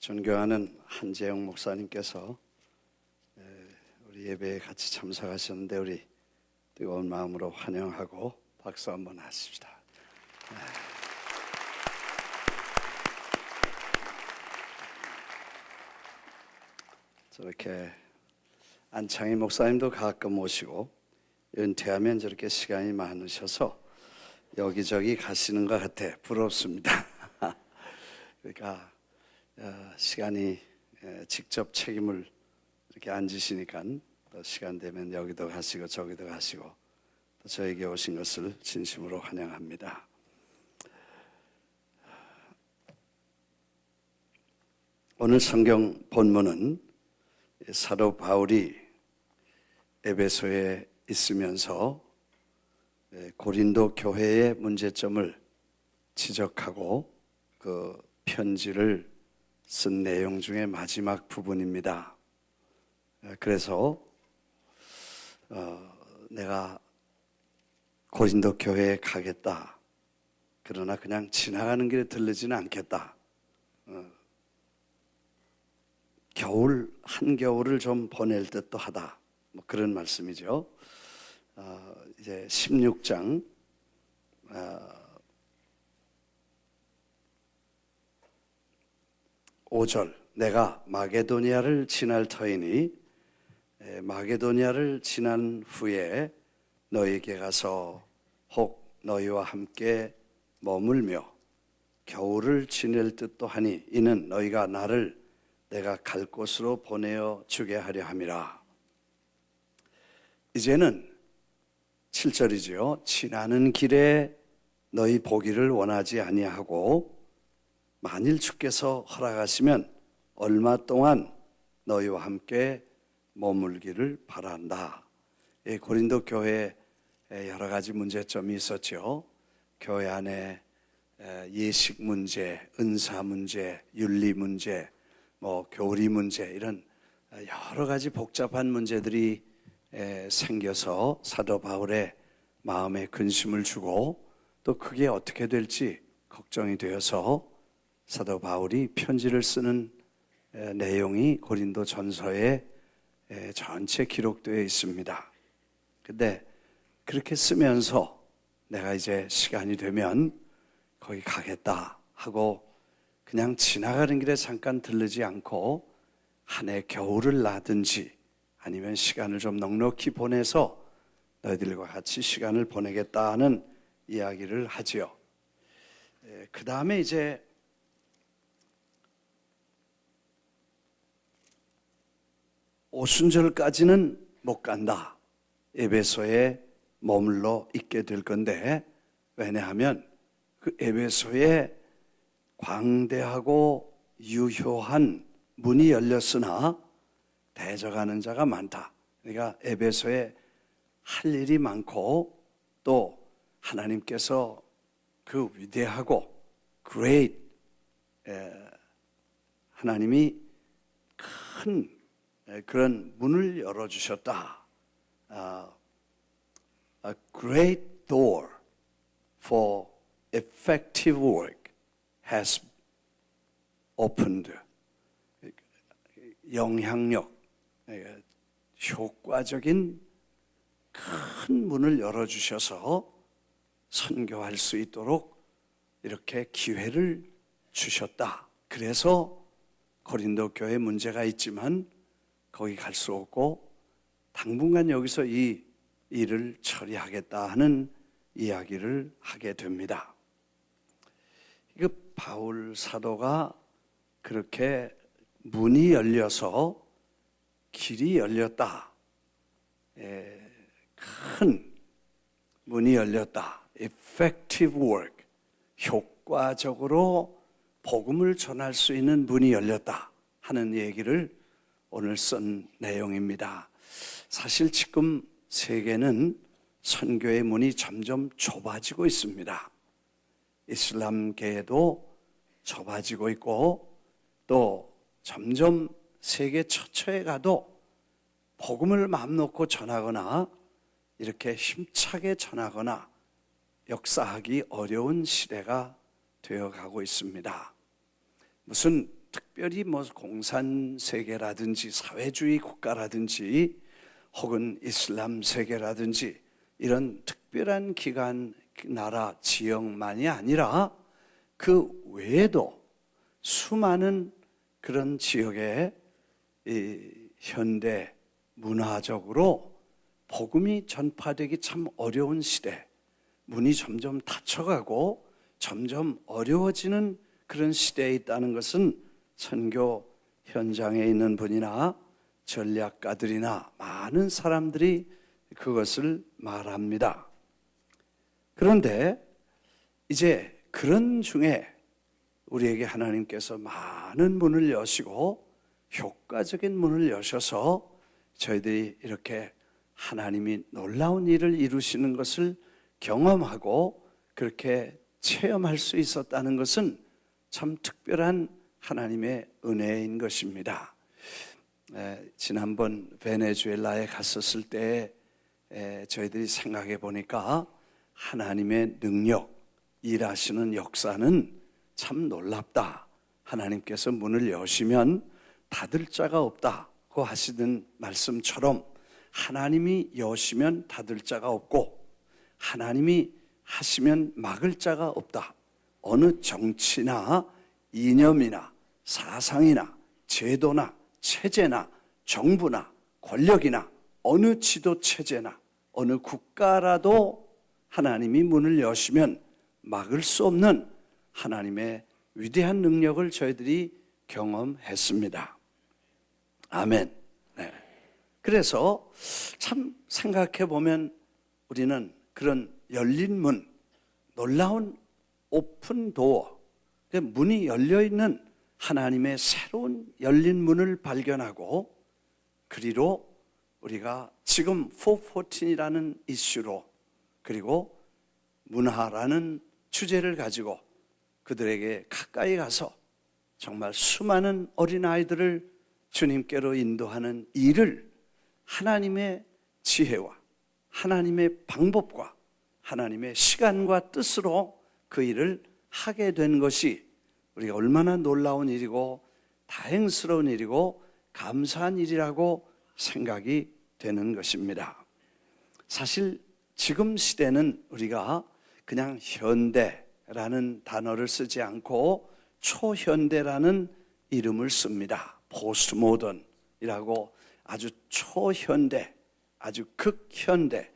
존경하는 한재영 목사님께서 우리 예배에 같이 참석하셨는데 우리 뜨거운 마음으로 환영하고 박수 한번 하십시다. 저렇게 안창희 목사님도 가끔 오시고 은퇴하면 저렇게 시간이 많으셔서 여기저기 가시는 것 같아 부럽습니다. 그러니까 시간이 직접 책임을 이렇게 안 지시니까 또 시간 되면 여기도 가시고 저기도 가시고 또 저에게 오신 것을 진심으로 환영합니다. 오늘 성경 본문은 사도 바울이 에베소에 있으면서 고린도 교회의 문제점을 지적하고 그 편지를 쓴 내용 중에 마지막 부분입니다. 그래서 내가 고린도 교회에 가겠다. 그러나 그냥 지나가는 길에 들르지는 않겠다. 한겨울을 좀 보낼 듯도 하다. 뭐 그런 말씀이죠. 이제 16장 5절 내가 마게도니아를 지날 터이니 마게도니아를 지난 후에 너희에게 가서 혹 너희와 함께 머물며 겨울을 지낼 듯도 하니 이는 너희가 나를 내가 갈 곳으로 보내어 주게 하려 함이라. 이제는 7절이지요. 지나는 길에 너희 보기를 원하지 아니하고 만일 주께서 허락하시면 얼마 동안 너희와 함께 머물기를 바란다. 고린도 교회에 여러 가지 문제점이 있었죠. 교회 안에 예식 문제, 은사 문제, 윤리 문제, 교리 문제 이런 여러 가지 복잡한 문제들이 생겨서 사도 바울의 마음에 근심을 주고 또 그게 어떻게 될지 걱정이 되어서 사도 바울이 편지를 쓰는 내용이 고린도 전서에 전체 기록되어 있습니다. 근데 그렇게 쓰면서 내가 이제 시간이 되면 거기 가겠다 하고 그냥 지나가는 길에 잠깐 들르지 않고 한 해 겨울을 나든지 아니면 시간을 좀 넉넉히 보내서 너희들과 같이 시간을 보내겠다는 이야기를 하지요. 그 다음에 이제 오순절까지는 못 간다. 에베소에 머물러 있게 될 건데 왜냐하면 그 에베소에 광대하고 유효한 문이 열렸으나 대적하는 자가 많다. 그러니까 에베소에 할 일이 많고 또 하나님께서 그 위대하고 great 하나님이 큰 그런 문을 열어주셨다. A great door for effective work has opened. 영향력, 효과적인 큰 문을 열어주셔서 선교할 수 있도록 이렇게 기회를 주셨다. 그래서 고린도 교회 문제가 있지만 거기 갈 수 없고 당분간 여기서 이 일을 처리하겠다 하는 이야기를 하게 됩니다. 이거 바울 사도가 그렇게 문이 열려서 길이 열렸다. 큰 문이 열렸다. Effective work. 효과적으로 복음을 전할 수 있는 문이 열렸다 하는 얘기를 오늘 쓴 내용입니다. 사실 지금 세계는 선교의 문이 점점 좁아지고 있습니다. 이슬람계에도 좁아지고 있고 또 점점 세계 처처에 가도 복음을 마음 놓고 전하거나 이렇게 힘차게 전하거나 역사하기 어려운 시대가 되어가고 있습니다. 무슨 특별히 뭐 공산 세계라든지 사회주의 국가라든지 혹은 이슬람 세계라든지 이런 특별한 기관, 나라, 지역만이 아니라 그 외에도 수많은 그런 지역에 이 현대 문화적으로 복음이 전파되기 참 어려운 시대, 문이 점점 닫혀가고 점점 어려워지는 그런 시대에 있다는 것은 선교 현장에 있는 분이나 전략가들이나 많은 사람들이 그것을 말합니다. 그런데 이제 그런 중에 우리에게 하나님께서 많은 문을 여시고 효과적인 문을 여셔서 저희들이 이렇게 하나님이 놀라운 일을 이루시는 것을 경험하고 그렇게 체험할 수 있었다는 것은 참 특별한 하나님의 은혜인 것입니다. 지난번 베네수엘라에 갔었을 때 저희들이 생각해 보니까 하나님의 능력, 일하시는 역사는 참 놀랍다. 하나님께서 문을 여시면 닫을 자가 없다고 하시던 말씀처럼 하나님이 여시면 닫을 자가 없고 하나님이 하시면 막을 자가 없다. 어느 정치나 이념이나 사상이나 제도나 체제나 정부나 권력이나 어느 지도 체제나 어느 국가라도 하나님이 문을 여시면 막을 수 없는 하나님의 위대한 능력을 저희들이 경험했습니다. 아멘. 네. 그래서 참 생각해 보면 우리는 그런 열린 문, 놀라운 오픈 도어, 문이 열려 있는 하나님의 새로운 열린 문을 발견하고 그리로 우리가 지금 414이라는 이슈로 그리고 문화라는 주제를 가지고 그들에게 가까이 가서 정말 수많은 어린아이들을 주님께로 인도하는 일을 하나님의 지혜와 하나님의 방법과 하나님의 시간과 뜻으로 그 일을 하게 된 것이 우리가 얼마나 놀라운 일이고 다행스러운 일이고 감사한 일이라고 생각이 되는 것입니다. 사실 지금 시대는 우리가 그냥 현대라는 단어를 쓰지 않고 초현대라는 이름을 씁니다. 포스트 모던이라고 아주 초현대, 아주 극현대,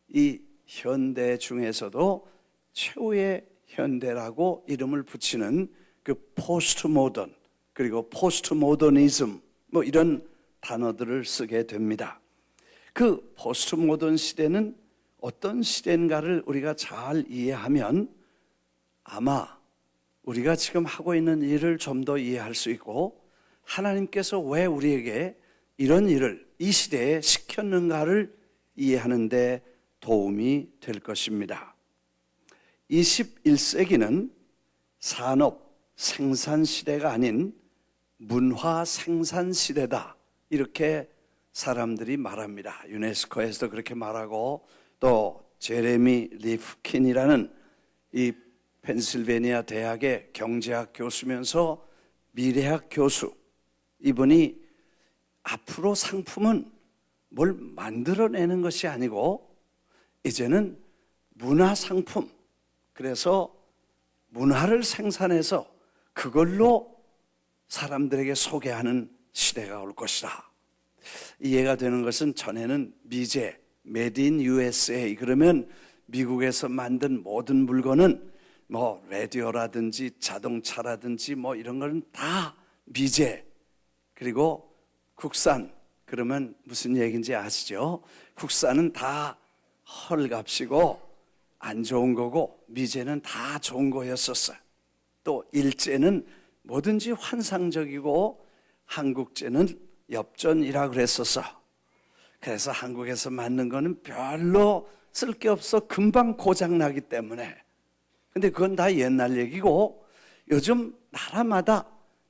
이 현대 중에서도 최후의 현대라고 이름을 붙이는 그 포스트 모던 그리고 포스트 모더니즘 뭐 이런 단어들을 쓰게 됩니다. 그 포스트 모던 시대는 어떤 시대인가를 우리가 잘 이해하면 아마 우리가 지금 하고 있는 일을 좀 더 이해할 수 있고 하나님께서 왜 우리에게 이런 일을 이 시대에 시켰는가를 이해하는 데 도움이 될 것입니다. 21세기는 산업 생산 시대가 아닌 문화 생산 시대다. 이렇게 사람들이 말합니다. 유네스코에서도 그렇게 말하고 또 제레미 리프킨이라는 이 펜실베니아 대학의 경제학 교수면서 미래학 교수, 이분이 앞으로 상품은 뭘 만들어내는 것이 아니고 이제는 문화 상품, 그래서 문화를 생산해서 그걸로 사람들에게 소개하는 시대가 올 것이다. 이해가 되는 것은 전에는 미제, Made in USA, 그러면 미국에서 만든 모든 물건은 뭐 라디오라든지 자동차라든지 뭐 이런 거는 다 미제, 그리고 국산, 그러면 무슨 얘기인지 아시죠? 국산은 다 헐값이고 안 좋은 거고 미제는 다 좋은 거였었어요. 또 일제는 뭐든지 환상적이고 한국제는 엽전이라 그랬었어. 그래서 한국에서 만든 거는 별로 쓸 게 없어 금방 고장나기 때문에. 근데 그건 다 옛날 얘기고 요즘 나라마다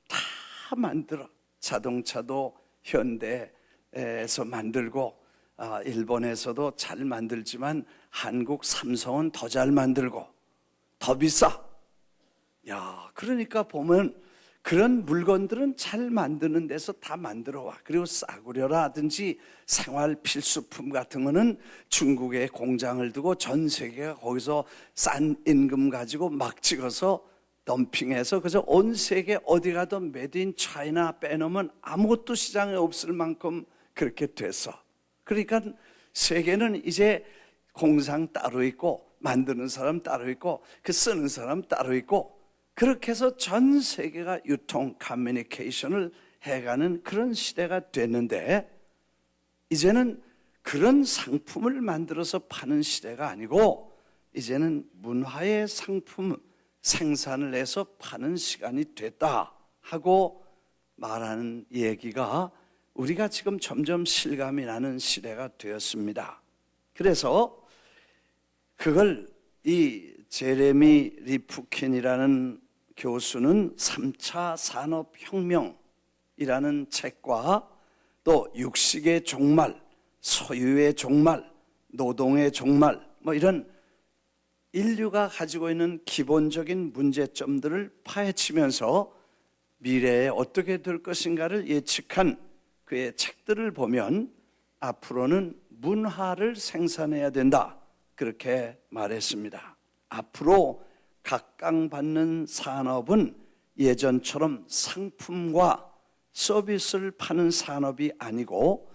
다 만들어. 자동차도 현대에서 만들고 일본에서도 잘 만들지만 한국 삼성은 더 잘 만들고 더 비싸. 야, 그러니까 보면 그런 물건들은 잘 만드는 데서 다 만들어 와. 그리고 싸구려라든지 생활 필수품 같은 거는 중국에 공장을 두고 전 세계가 거기서 싼 임금 가지고 막 찍어서 덤핑해서 그래서 온 세계 어디 가든 메드 인 차이나 빼놓으면 아무것도 시장에 없을 만큼 그렇게 됐어. 그러니까 세계는 이제 공장 따로 있고 만드는 사람 따로 있고 그 쓰는 사람 따로 있고 그렇게 해서 전 세계가 유통, 커뮤니케이션을 해가는 그런 시대가 됐는데 이제는 그런 상품을 만들어서 파는 시대가 아니고 이제는 문화의 상품 생산을 해서 파는 시간이 됐다 하고 말하는 얘기가 우리가 지금 점점 실감이 나는 시대가 되었습니다. 그래서 그걸 이 제레미 리프킨이라는 교수는 3차 산업혁명이라는 책과 또 육식의 종말, 소유의 종말, 노동의 종말 뭐 이런 인류가 가지고 있는 기본적인 문제점들을 파헤치면서 미래에 어떻게 될 것인가를 예측한 그의 책들을 보면 앞으로는 문화를 생산해야 된다 그렇게 말했습니다. 앞으로 각광받는 산업은 예전처럼 상품과 서비스를 파는 산업이 아니고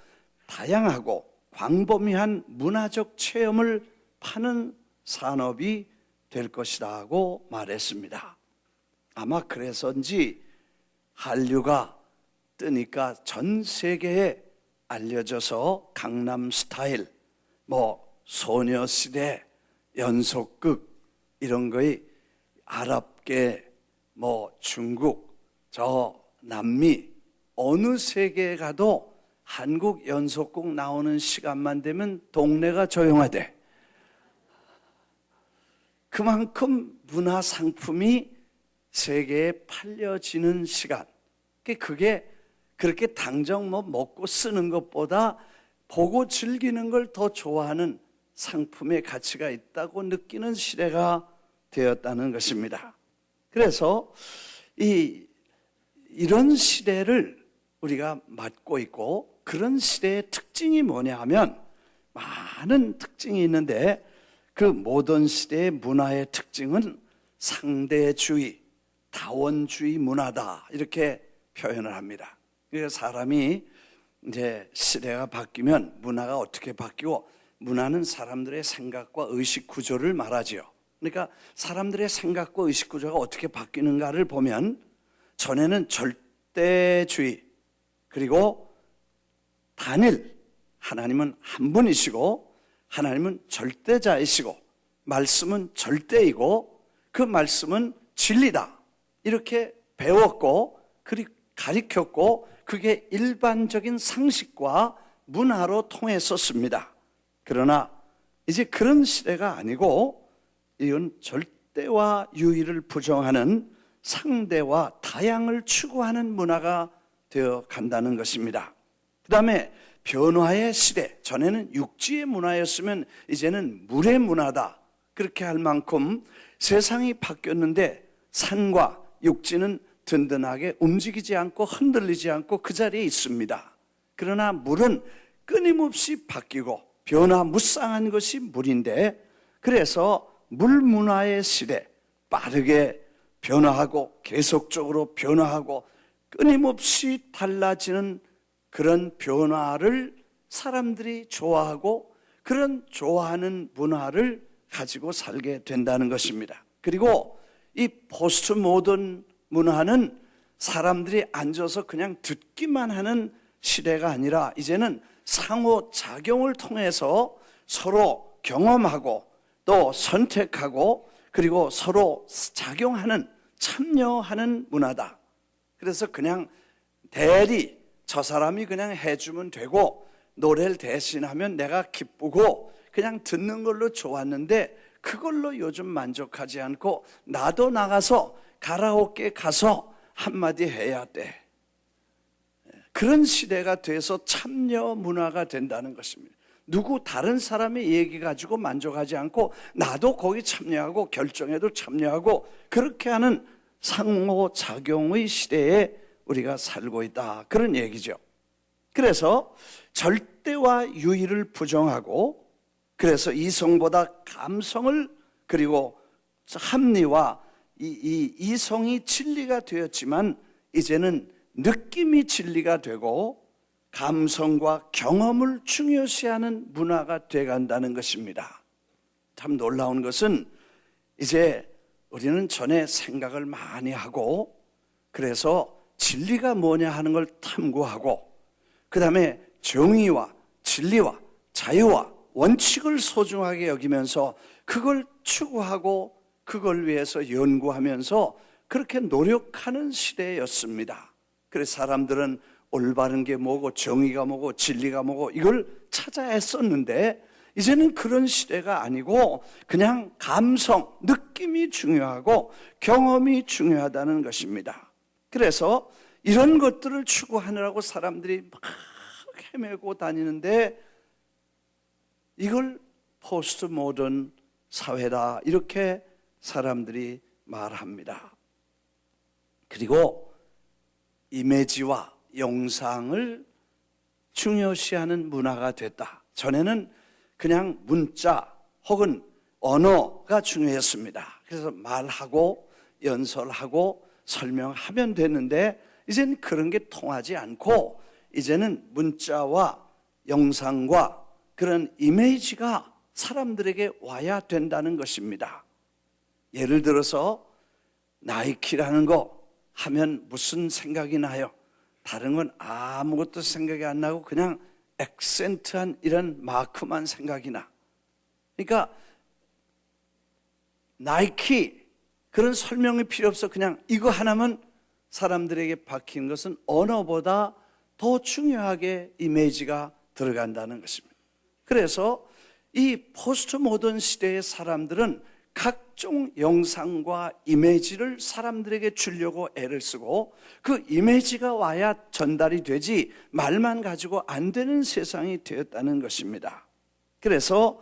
다양하고 광범위한 문화적 체험을 파는 산업이 될 것이라고 말했습니다. 아마 그래서인지 한류가 뜨니까 전 세계에 알려져서 강남 스타일, 소녀시대, 연속극 이런 거에 아랍계, 중국, 남미 어느 세계에 가도 한국 연속극 나오는 시간만 되면 동네가 조용하대. 그만큼 문화 상품이 세계에 팔려지는 시간. 그게 그렇게 당장 먹고 쓰는 것보다 보고 즐기는 걸 더 좋아하는 상품의 가치가 있다고 느끼는 시대가 되었다는 것입니다. 그래서 이런 시대를 우리가 맞고 있고 그런 시대의 특징이 뭐냐 하면 많은 특징이 있는데 그 모던 시대의 문화의 특징은 상대주의, 다원주의 문화다 이렇게 표현을 합니다. 그러니까 사람이 이제 시대가 바뀌면 문화가 어떻게 바뀌고 문화는 사람들의 생각과 의식 구조를 말하지요. 그러니까 사람들의 생각과 의식 구조가 어떻게 바뀌는가를 보면 전에는 절대주의 그리고 단일 하나님은 한 분이시고 하나님은 절대자이시고 말씀은 절대이고 그 말씀은 진리다 이렇게 배웠고 그리고 가르쳤고 그게 일반적인 상식과 문화로 통했었습니다. 그러나 이제 그런 시대가 아니고 이건 절대와 유의를 부정하는 상대와 다양을 추구하는 문화가 되어 간다는 것입니다. 그 다음에 변화의 시대, 전에는 육지의 문화였으면 이제는 물의 문화다 그렇게 할 만큼 세상이 바뀌었는데 산과 육지는 든든하게 움직이지 않고 흔들리지 않고 그 자리에 있습니다. 그러나 물은 끊임없이 바뀌고 변화무쌍한 것이 물인데 그래서 물 문화의 시대, 빠르게 변화하고 계속적으로 변화하고 끊임없이 달라지는 그런 변화를 사람들이 좋아하고 그런 좋아하는 문화를 가지고 살게 된다는 것입니다. 그리고 이 포스트 모던 문화는 사람들이 앉아서 그냥 듣기만 하는 시대가 아니라 이제는 상호작용을 통해서 서로 경험하고 또 선택하고 그리고 서로 작용하는 참여하는 문화다. 그래서 그냥 대리 저 사람이 그냥 해주면 되고 노래를 대신하면 내가 기쁘고 그냥 듣는 걸로 좋았는데 그걸로 요즘 만족하지 않고 나도 나가서 가라오케 가서 한마디 해야 돼. 그런 시대가 돼서 참여 문화가 된다는 것입니다. 누구 다른 사람의 얘기 가지고 만족하지 않고 나도 거기 참여하고 결정에도 참여하고 그렇게 하는 상호작용의 시대에 우리가 살고 있다, 그런 얘기죠. 그래서 절대와 유의를 부정하고, 그래서 이성보다 감성을, 그리고 합리와 이성이 진리가 되었지만 이제는 느낌이 진리가 되고 감성과 경험을 중요시하는 문화가 돼간다는 것입니다. 참 놀라운 것은 이제 우리는 전에 생각을 많이 하고, 그래서 진리가 뭐냐 하는 걸 탐구하고, 그 다음에 정의와 진리와 자유와 원칙을 소중하게 여기면서 그걸 추구하고 그걸 위해서 연구하면서 그렇게 노력하는 시대였습니다. 그래서 사람들은 올바른 게 뭐고 정의가 뭐고 진리가 뭐고 이걸 찾아 애썼는데, 이제는 그런 시대가 아니고 그냥 감성, 느낌이 중요하고 경험이 중요하다는 것입니다. 그래서 이런 것들을 추구하느라고 사람들이 막 헤매고 다니는데, 이걸 포스트 모던 사회다, 이렇게 사람들이 말합니다. 그리고 이미지와 영상을 중요시하는 문화가 됐다. 전에는 그냥 문자 혹은 언어가 중요했습니다. 그래서 말하고 연설하고 설명하면 됐는데, 이제는 그런 게 통하지 않고 이제는 문자와 영상과 그런 이미지가 사람들에게 와야 된다는 것입니다. 예를 들어서 나이키라는 거 하면 무슨 생각이 나요? 다른 건 아무것도 생각이 안 나고 그냥 액센트한 이런 마크만 생각이 나. 그러니까 나이키 그런 설명이 필요 없어. 그냥 이거 하나면 사람들에게 박힌 것은 언어보다 더 중요하게 이미지가 들어간다는 것입니다. 그래서 이 포스트 모던 시대의 사람들은 각종 영상과 이미지를 사람들에게 주려고 애를 쓰고, 그 이미지가 와야 전달이 되지 말만 가지고 안 되는 세상이 되었다는 것입니다. 그래서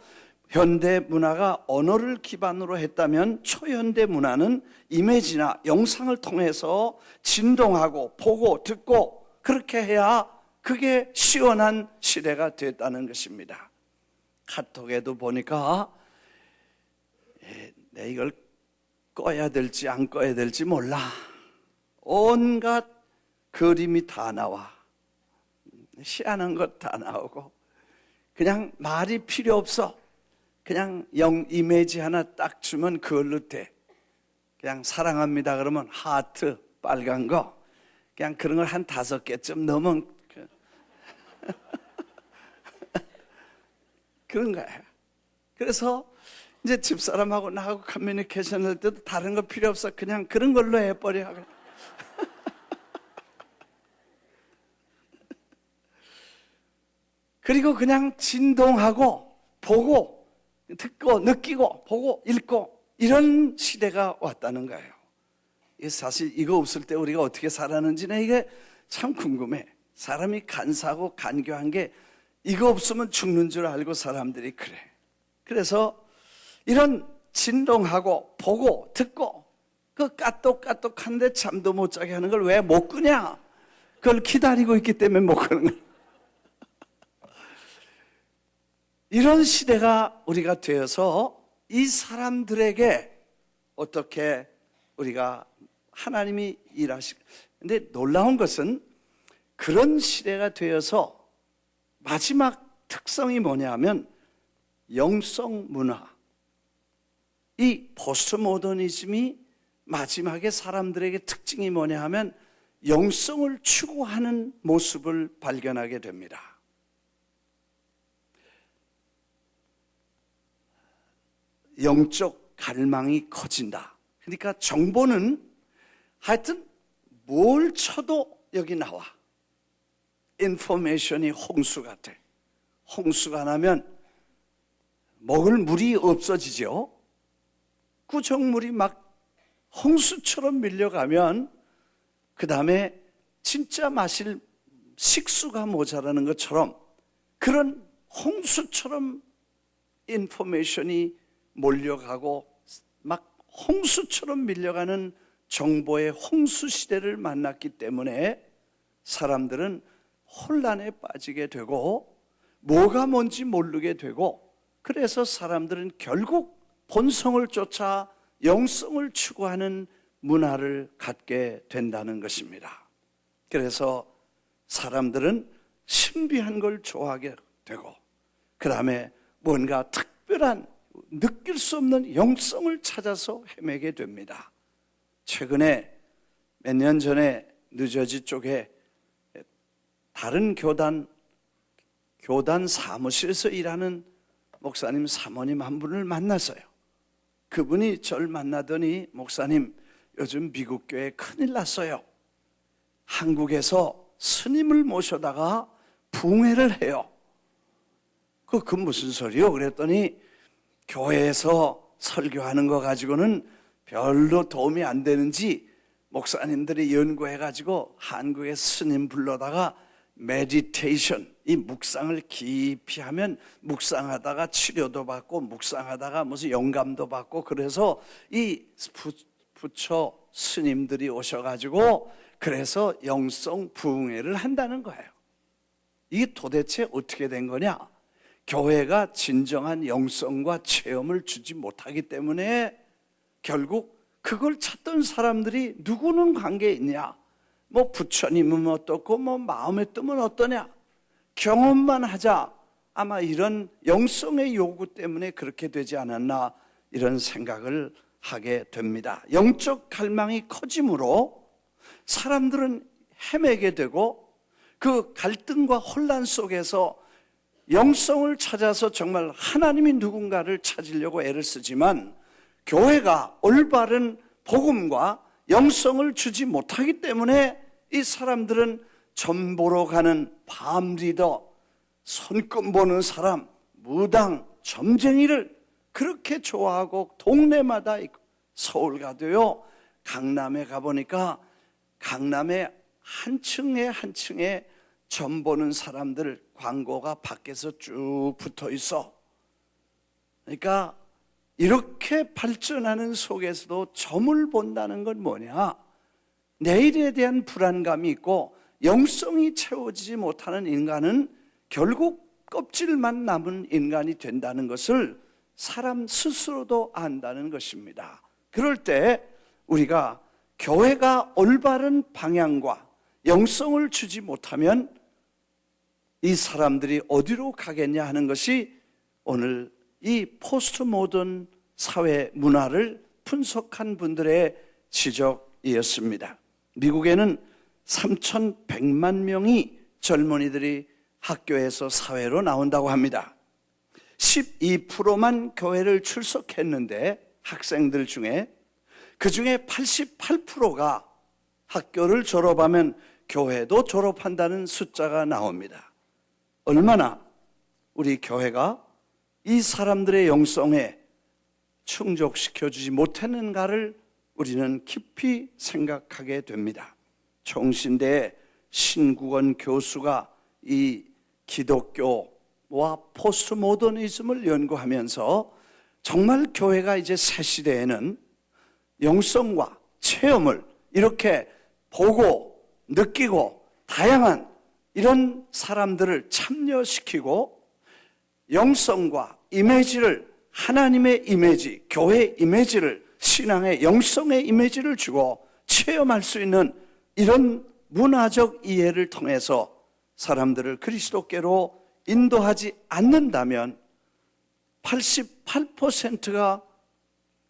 현대 문화가 언어를 기반으로 했다면 초현대 문화는 이미지나 영상을 통해서 진동하고 보고 듣고 그렇게 해야 그게 시원한 시대가 됐다는 것입니다. 카톡에도 보니까 내 이걸 꺼야 될지 안 꺼야 될지 몰라. 온갖 그림이 다 나와. 희한한 것 다 나오고 그냥 말이 필요 없어. 그냥 이미지 하나 딱 주면 그걸로 돼. 그냥 사랑합니다 그러면 하트 빨간 거, 그냥 그런 걸 한 5개쯤 넣으면 그런 거예요. 그래서 이제 집사람하고 나하고 커뮤니케이션 할 때도 다른 거 필요 없어. 그냥 그런 걸로 해버려. 그리고 그냥 진동하고 보고 듣고 느끼고 보고 읽고 이런 시대가 왔다는 거예요. 사실 이거 없을 때 우리가 어떻게 살았는지는 이게 참 궁금해. 사람이 간사하고 간교한 게 이거 없으면 죽는 줄 알고 사람들이 그래. 그래서 이런 진동하고 보고 듣고 그 까똑까똑한데 잠도 못 자게 하는 걸 왜 못 끄냐? 그걸 기다리고 있기 때문에 못 끄는 거야. 이런 시대가 우리가 되어서 이 사람들에게 어떻게 우리가 하나님이 근데 놀라운 것은 그런 시대가 되어서 마지막 특성이 뭐냐면 영성 문화. 이 포스트 모더니즘이 마지막에 사람들에게 특징이 뭐냐 하면 영성을 추구하는 모습을 발견하게 됩니다. 영적 갈망이 커진다. 그러니까 정보는 하여튼 뭘 쳐도 여기 나와. 인포메이션이 홍수 같아. 홍수가 나면 먹을 물이 없어지죠. 구정물이 막 홍수처럼 밀려가면 그 다음에 진짜 마실 식수가 모자라는 것처럼 그런 홍수처럼 인포메이션이 몰려가고 막 홍수처럼 밀려가는 정보의 홍수 시대를 만났기 때문에 사람들은 혼란에 빠지게 되고 뭐가 뭔지 모르게 되고, 그래서 사람들은 결국 본성을 쫓아 영성을 추구하는 문화를 갖게 된다는 것입니다. 그래서 사람들은 신비한 걸 좋아하게 되고, 그 다음에 뭔가 특별한 느낄 수 없는 영성을 찾아서 헤매게 됩니다. 최근에 몇 년 전에 뉴저지 쪽에 다른 교단 사무실에서 일하는 목사님 사모님 한 분을 만났어요. 그분이 저를 만나더니, 목사님, 요즘 미국 교회에 큰일 났어요. 한국에서 스님을 모셔다가 붕해를 해요. 그 무슨 소리요? 그랬더니 교회에서 설교하는 거 가지고는 별로 도움이 안 되는지 목사님들이 연구해가지고 한국의 스님 불러다가 메디테이션, 이 묵상을 깊이 하면 묵상하다가 치료도 받고 묵상하다가 무슨 영감도 받고, 그래서 이 부처 스님들이 오셔가지고 그래서 영성 부흥회를 한다는 거예요. 이게 도대체 어떻게 된 거냐? 교회가 진정한 영성과 체험을 주지 못하기 때문에 결국 그걸 찾던 사람들이 누구는 관계에 있냐? 뭐 부처님은 어떻고 뭐 마음에 뜨면 어떠냐? 경험만 하자. 아마 이런 영성의 요구 때문에 그렇게 되지 않았나, 이런 생각을 하게 됩니다. 영적 갈망이 커짐으로 사람들은 헤매게 되고, 그 갈등과 혼란 속에서 영성을 찾아서 정말 하나님이 누군가를 찾으려고 애를 쓰지만, 교회가 올바른 복음과 영성을 주지 못하기 때문에 이 사람들은 점 보러 가는 밤 리더, 손금 보는 사람, 무당, 점쟁이를 그렇게 좋아하고, 동네마다 있고, 서울 가도요, 강남에 가보니까 강남에 한 층에 점 보는 사람들 광고가 밖에서 쭉 붙어 있어. 그러니까 이렇게 발전하는 속에서도 점을 본다는 건 뭐냐? 내일에 대한 불안감이 있고 영성이 채워지지 못하는 인간은 결국 껍질만 남은 인간이 된다는 것을 사람 스스로도 안다는 것입니다. 그럴 때 우리가 교회가 올바른 방향과 영성을 주지 못하면 이 사람들이 어디로 가겠냐 하는 것이 오늘 이 포스트 모던 사회 문화를 분석한 분들의 지적이었습니다. 미국에는 3,100만 명이 젊은이들이 학교에서 사회로 나온다고 합니다. 12%만 교회를 출석했는데, 학생들 중에 그 중에 88%가 학교를 졸업하면 교회도 졸업한다는 숫자가 나옵니다. 얼마나 우리 교회가 이 사람들의 영성에 충족시켜주지 못했는가를 우리는 깊이 생각하게 됩니다. 총신대 신국원 교수가 이 기독교와 포스트 모더니즘을 연구하면서 정말 교회가 이제 새 시대에는 영성과 체험을 이렇게 보고 느끼고 다양한 이런 사람들을 참여시키고 영성과 이미지를, 하나님의 이미지, 교회의 이미지를, 신앙의 영성의 이미지를 주고 체험할 수 있는 이런 문화적 이해를 통해서 사람들을 그리스도께로 인도하지 않는다면 88%가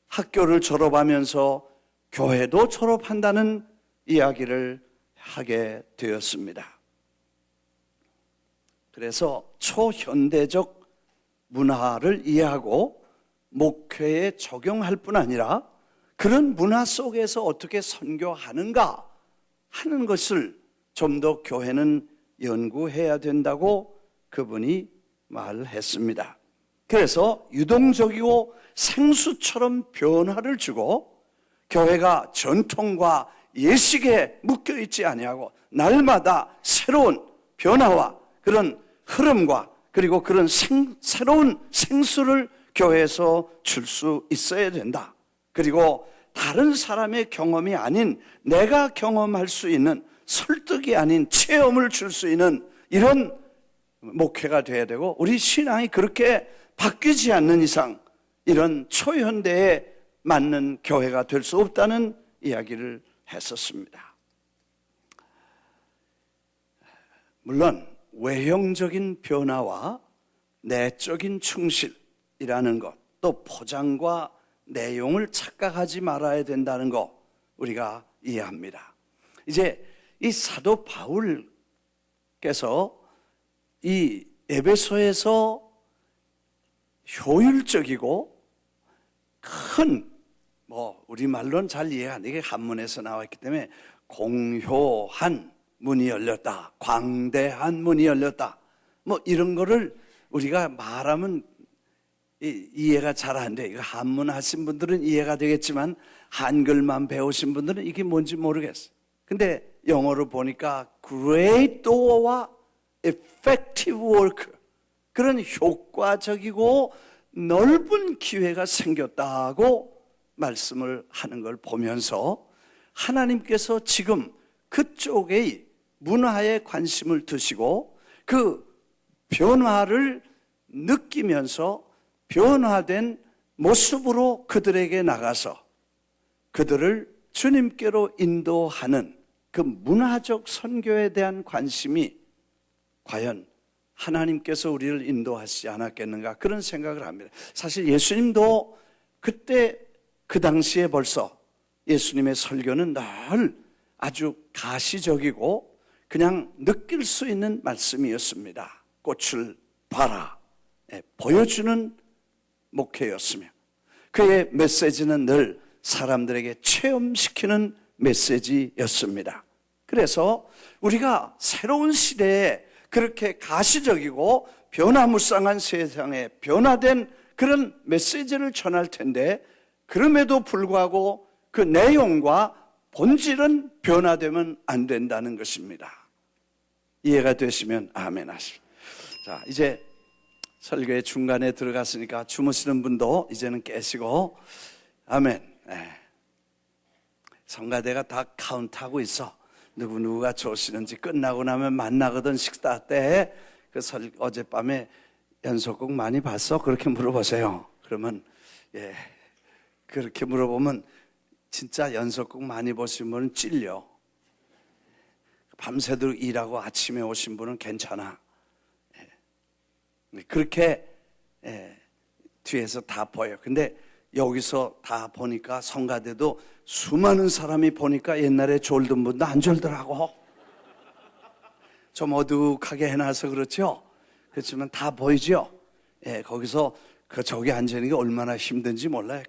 학교를 졸업하면서 교회도 졸업한다는 이야기를 하게 되었습니다. 그래서 초현대적 문화를 이해하고 목회에 적용할 뿐 아니라 그런 문화 속에서 어떻게 선교하는가 하는 것을 좀 더 교회는 연구해야 된다고 그분이 말했습니다. 그래서 유동적이고 생수처럼 변화를 주고 교회가 전통과 예식에 묶여있지 아니하고 날마다 새로운 변화와 그런 흐름과 그리고 그런 새로운 생수를 교회에서 줄 수 있어야 된다. 그리고 다른 사람의 경험이 아닌 내가 경험할 수 있는, 설득이 아닌 체험을 줄 수 있는 이런 목회가 돼야 되고, 우리 신앙이 그렇게 바뀌지 않는 이상 이런 초현대에 맞는 교회가 될 수 없다는 이야기를 했었습니다. 물론 외형적인 변화와 내적인 충실이라는 것, 또 포장과 내용을 착각하지 말아야 된다는 거 우리가 이해합니다. 이제 이 사도 바울께서 이 에베소에서 효율적이고 큰, 우리말로는 잘 이해가 안 되게 한문에서 나왔기 때문에 공효한 문이 열렸다, 광대한 문이 열렸다, 이런 거를 우리가 말하면 이해가 잘 안 돼. 이거 한문 하신 분들은 이해가 되겠지만 한글만 배우신 분들은 이게 뭔지 모르겠어. 근데 영어로 보니까 great door와 effective work, 그런 효과적이고 넓은 기회가 생겼다고 말씀을 하는 걸 보면서 하나님께서 지금 그쪽의 문화에 관심을 두시고 그 변화를 느끼면서 변화된 모습으로 그들에게 나가서 그들을 주님께로 인도하는 그 문화적 선교에 대한 관심이 과연 하나님께서 우리를 인도하시지 않았겠는가, 그런 생각을 합니다. 사실 예수님도 그때 그 당시에 벌써 예수님의 설교는 늘 아주 가시적이고 그냥 느낄 수 있는 말씀이었습니다. 꽃을 봐라, 보여주는 목회였으며 그의 메시지는 늘 사람들에게 체험시키는 메시지였습니다. 그래서 우리가 새로운 시대에 그렇게 가시적이고 변화무쌍한 세상에 변화된 그런 메시지를 전할 텐데, 그럼에도 불구하고 그 내용과 본질은 변화되면 안 된다는 것입니다. 이해가 되시면 아멘 하십시오. 자, 이제 설교의 중간에 들어갔으니까 주무시는 분도 이제는 깨시고, 아멘. 성가대가 다 카운트하고 있어. 누구누구가 좋으시는지. 끝나고 나면 만나거든, 식사 때. 어젯밤에 연속곡 많이 봤어? 그렇게 물어보세요. 그러면 그렇게 물어보면 진짜 연속곡 많이 보신 분은 찔려. 밤새도록 일하고 아침에 오신 분은 괜찮아. 그렇게 뒤에서 다 보여요. 근데 여기서 다 보니까 성가대도 수많은 사람이 보니까 옛날에 졸던 분도 안 졸더라고. 좀 어둑하게 해놔서 그렇죠. 그렇지만 다 보이죠. 거기서 저기 앉아있는 게 얼마나 힘든지 몰라요.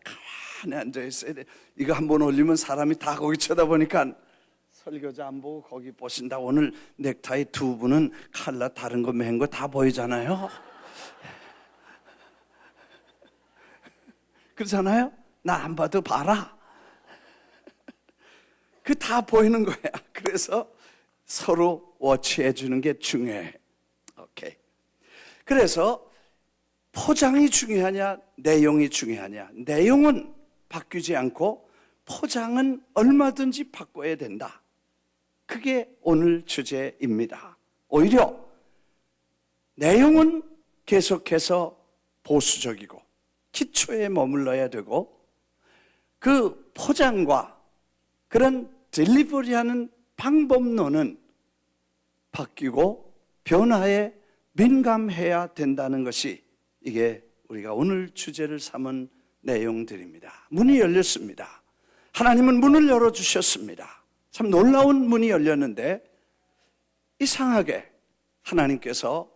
가만히 앉아있어야 돼. 이거 한번 올리면 사람이 다 거기 쳐다보니까 설교자 안 보고 거기 보신다. 오늘 넥타이 두 분은 칼라 다른 거 맨 거 다 보이잖아요. 그렇잖아요? 나 안 봐도 봐라. 그 다 보이는 거야. 그래서 서로 워치해 주는 게 중요해. 오케이. 그래서 포장이 중요하냐, 내용이 중요하냐. 내용은 바뀌지 않고 포장은 얼마든지 바꿔야 된다. 그게 오늘 주제입니다. 오히려 내용은 계속해서 보수적이고 기초에 머물러야 되고, 그 포장과 그런 딜리버리하는 방법론은 바뀌고 변화에 민감해야 된다는 것이, 이게 우리가 오늘 주제를 삼은 내용들입니다. 문이 열렸습니다. 하나님은 문을 열어주셨습니다. 참 놀라운 문이 열렸는데, 이상하게 하나님께서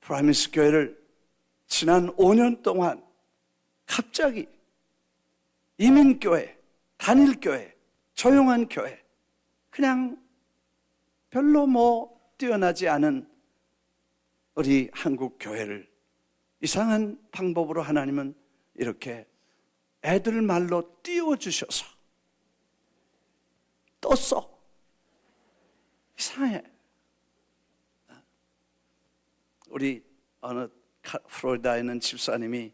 프라미스 교회를 지난 5년 동안 갑자기 이민교회, 단일교회, 조용한 교회, 그냥 별로 뛰어나지 않은 우리 한국 교회를 이상한 방법으로 하나님은 이렇게 애들 말로 띄워주셔서 떴어. 이상해. 우리 어느 플로리다에 있는 집사님이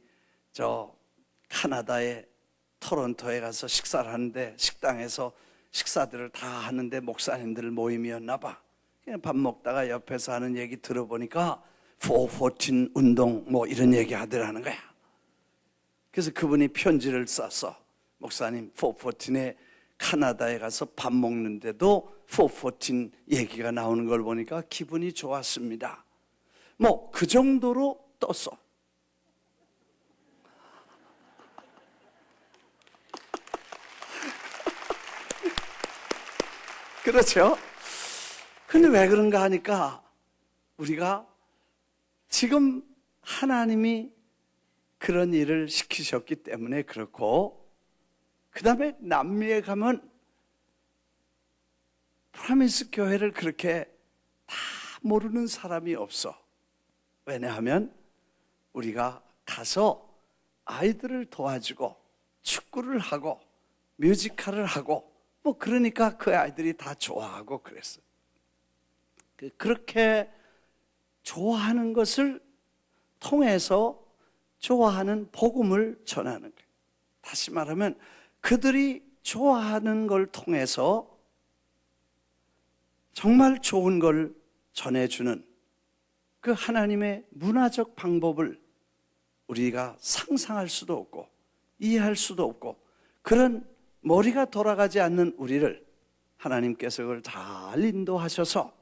저 카나다에 토론토에 가서 식사를 하는데 식당에서 식사들을 다 하는데 목사님들 모임이었나 봐. 그냥 밥 먹다가 옆에서 하는 얘기 들어보니까 414 운동 뭐 이런 얘기 하더라는 거야. 그래서 그분이 편지를 써서 목사님 414에 카나다에 가서 밥 먹는데도 414 얘기가 나오는 걸 보니까 기분이 좋았습니다. 뭐 그 정도로 떴어. 그렇죠? 근데 왜 그런가 하니까 우리가 지금 하나님이 그런 일을 시키셨기 때문에 그렇고, 그 다음에 남미에 가면 프라미스 교회를 그렇게 다 모르는 사람이 없어. 왜냐하면 우리가 가서 아이들을 도와주고 축구를 하고 뮤지컬을 하고 뭐 그러니까 그 아이들이 다 좋아하고 그랬어. 그렇게 좋아하는 것을 통해서 좋아하는 복음을 전하는 거예요. 다시 말하면 그들이 좋아하는 걸 통해서 정말 좋은 걸 전해주는 그 하나님의 문화적 방법을 우리가 상상할 수도 없고 이해할 수도 없고, 그런 머리가 돌아가지 않는 우리를 하나님께서 그걸 잘 인도하셔서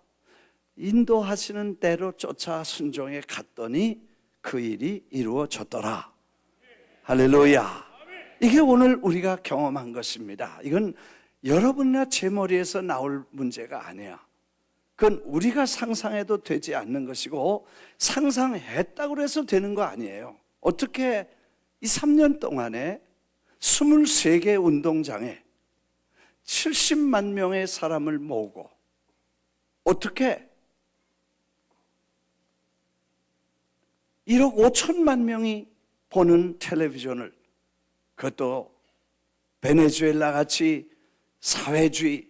인도하시는 대로 쫓아 순종해 갔더니 그 일이 이루어졌더라. 할렐루야. 이게 오늘 우리가 경험한 것입니다. 이건 여러분이나 제 머리에서 나올 문제가 아니야. 그건 우리가 상상해도 되지 않는 것이고 상상했다고 해서 되는 거 아니에요. 어떻게 이 3년 동안에 23개 운동장에 70만 명의 사람을 모으고 어떻게 1억 5천만 명이 보는 텔레비전을, 그것도 베네수엘라 같이 사회주의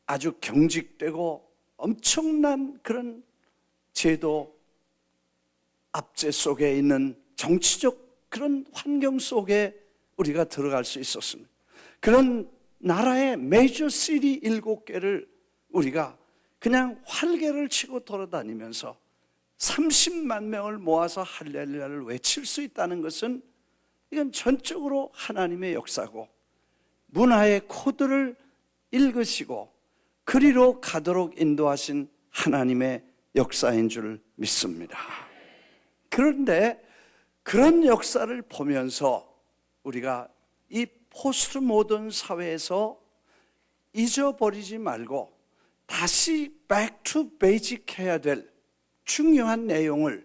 아주 경직되고 엄청난 그런 제도 압제 속에 있는 정치적 그런 환경 속에 우리가 들어갈 수 있었습니다. 그런 나라의 메이저 시티 7개를 우리가 그냥 활개를 치고 돌아다니면서 30만 명을 모아서 할렐루야를 외칠 수 있다는 것은 이건 전적으로 하나님의 역사고 문화의 코드를 읽으시고 그리로 가도록 인도하신 하나님의 역사인 줄 믿습니다. 그런데 그런 역사를 보면서 우리가 이 포스트 모던 사회에서 잊어버리지 말고 다시 back to basic 해야 될 중요한 내용을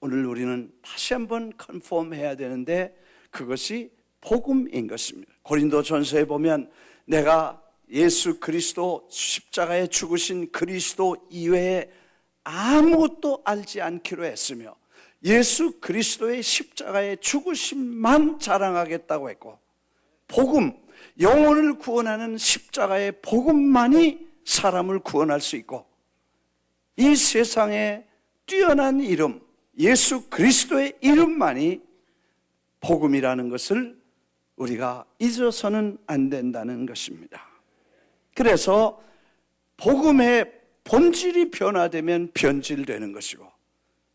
오늘 우리는 다시 한번 컨펌 해야 되는데, 그것이 복음인 것입니다. 고린도전서에 보면 내가 예수 그리스도 십자가에 죽으신 그리스도 이외에 아무것도 알지 않기로 했으며 예수 그리스도의 십자가의 죽으심만 자랑하겠다고 했고, 복음, 영혼을 구원하는 십자가의 복음만이 사람을 구원할 수 있고, 이 세상에 뛰어난 이름 예수 그리스도의 이름만이 복음이라는 것을 우리가 잊어서는 안 된다는 것입니다. 그래서 복음의 본질이 변화되면 변질되는 것이고,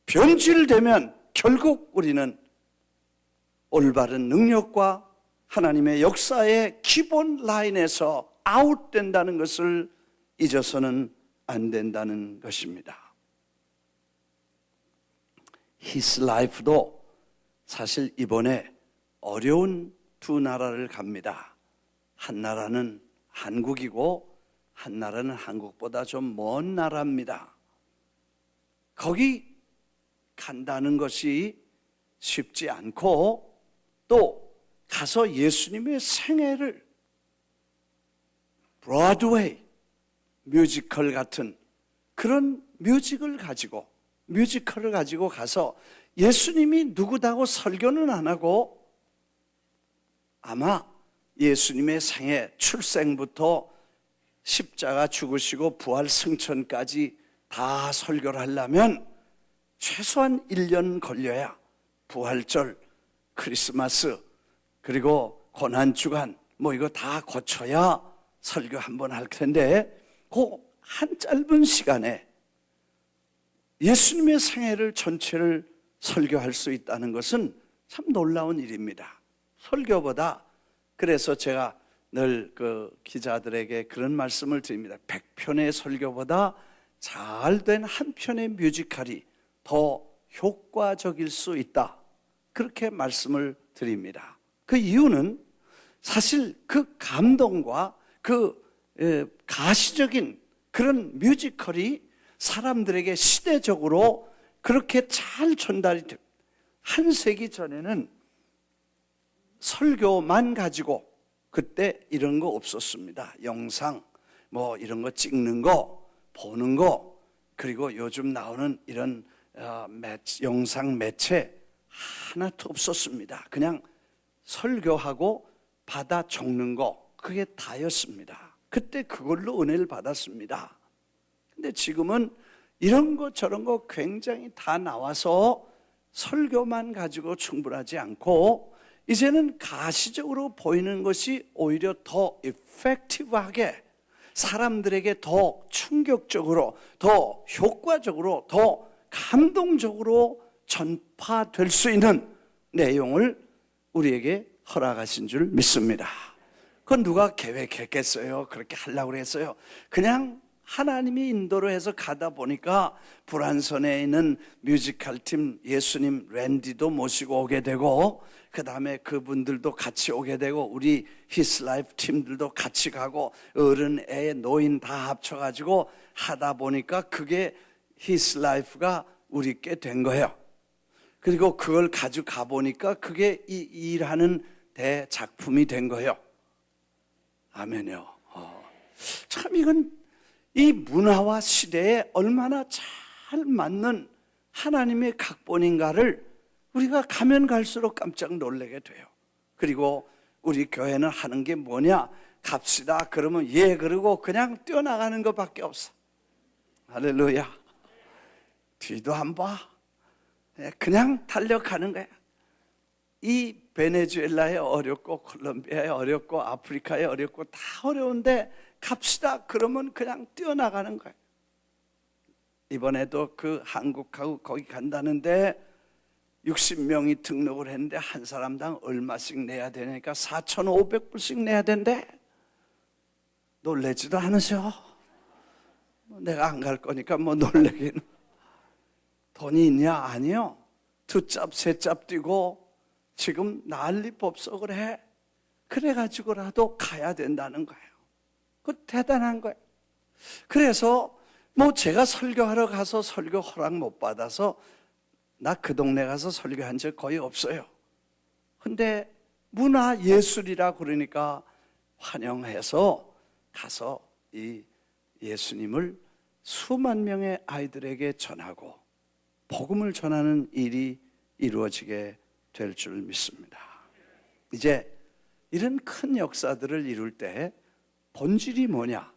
변질되면 결국 우리는 올바른 능력과 하나님의 역사의 기본 라인에서 아웃된다는 것을 잊어서는 안 된다는 것입니다. His Life도 사실 이번에 어려운 두 나라를 갑니다. 한 나라는 한국이고 한 나라는 한국보다 좀 먼 나라입니다. 거기 간다는 것이 쉽지 않고, 또 가서 예수님의 생애를 브로드웨이 뮤지컬 같은 그런 뮤지컬을 가지고 가서 예수님이 누구다고 설교는 안 하고 아마 예수님의 생애 출생부터 십자가 죽으시고 부활 승천까지 다 설교를 하려면 최소한 1년 걸려야 부활절, 크리스마스, 그리고 고난주간 뭐 이거 다 거쳐야 설교 한번 할 텐데 그 한 짧은 시간에 예수님의 생애를 전체를 설교할 수 있다는 것은 참 놀라운 일입니다. 설교보다, 그래서 제가 늘 그 기자들에게 그런 말씀을 드립니다. 100편의 설교보다 잘된 한 편의 뮤지컬이 더 효과적일 수 있다, 그렇게 말씀을 드립니다. 그 이유는 사실 그 감동과 그 가시적인 그런 뮤지컬이 사람들에게 시대적으로 그렇게 잘 전달이 됩니다. 한 세기 전에는 설교만 가지고, 그때 이런 거 없었습니다. 영상 뭐 이런 거 찍는 거, 보는 거, 그리고 요즘 나오는 이런 영상 매체 하나도 없었습니다. 그냥 설교하고 받아 적는 거, 그게 다였습니다. 그때 그걸로 은혜를 받았습니다. 근데 지금은 이런 거 저런 거 굉장히 다 나와서 설교만 가지고 충분하지 않고, 이제는 가시적으로 보이는 것이 오히려 더 이펙티브하게 사람들에게 더 충격적으로, 더 효과적으로, 더 감동적으로 전파될 수 있는 내용을 우리에게 허락하신 줄 믿습니다. 그건 누가 계획했겠어요? 그렇게 하려고 그랬어요? 그냥 하나님이 인도로 해서 가다 보니까 불안선에 있는 뮤지컬 팀 예수님 랜디도 모시고 오게 되고, 그 다음에 그분들도 같이 오게 되고, 우리 히스라이프 팀들도 같이 가고, 어른, 애, 노인 다 합쳐가지고 하다 보니까 그게 히스라이프가 우리께 된 거예요. 그리고 그걸 가지고 가보니까 그게 이 일하는 대작품이 된 거예요. 아멘요. 참 이건 이 문화와 시대에 얼마나 잘 맞는 하나님의 각본인가를 우리가 가면 갈수록 깜짝 놀라게 돼요. 그리고 우리 교회는 하는 게 뭐냐? 갑시다 그러면 예 그러고 그냥 뛰어나가는 것밖에 없어. 할렐루야. 뒤도 안 봐. 그냥 달려가는 거야. 이 베네수엘라에 어렵고 콜롬비아에 어렵고 아프리카에 어렵고 다 어려운데 갑시다 그러면 그냥 뛰어나가는 거예요. 이번에도 그 한국하고 거기 간다는데 60명이 등록을 했는데 한 사람당 얼마씩 내야 되니까 4,500불씩 내야 된대. 놀라지도 않으셔. 내가 안 갈 거니까 뭐 놀라긴. 돈이 있냐? 아니요. 두 짭, 세 짭 뛰고 지금 난리 법석을 해. 그래가지고라도 가야 된다는 거예요. 그 대단한 거예요. 그래서 뭐 제가 설교하러 가서 설교 허락 못 받아서 나 그 동네 가서 설교한 적 거의 없어요. 근데 문화 예술이라 그러니까 환영해서 가서 이 예수님을 수만 명의 아이들에게 전하고 복음을 전하는 일이 이루어지게 될 줄 믿습니다. 이제 이런 큰 역사들을 이룰 때 본질이 뭐냐?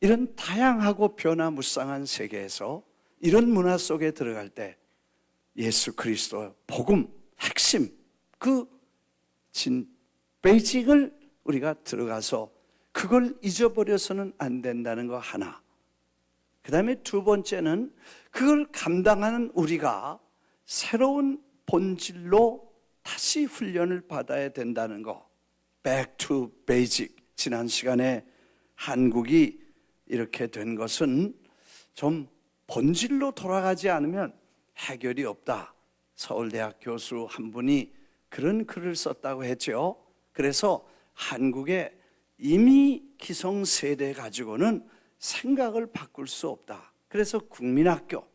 이런 다양하고 변화무쌍한 세계에서 이런 문화 속에 들어갈 때 예수 그리스도 복음 핵심 그 베이직을 우리가 들어가서 그걸 잊어버려서는 안 된다는 거 하나. 그 다음에 두 번째는 그걸 감당하는 우리가 새로운 본질로 다시 훈련을 받아야 된다는 거. Back to basic. 지난 시간에 한국이 이렇게 된 것은 좀 본질로 돌아가지 않으면 해결이 없다. 서울대학 교수 한 분이 그런 글을 썼다고 했죠. 그래서 한국의 이미 기성세대 가지고는 생각을 바꿀 수 없다. 그래서 국민학교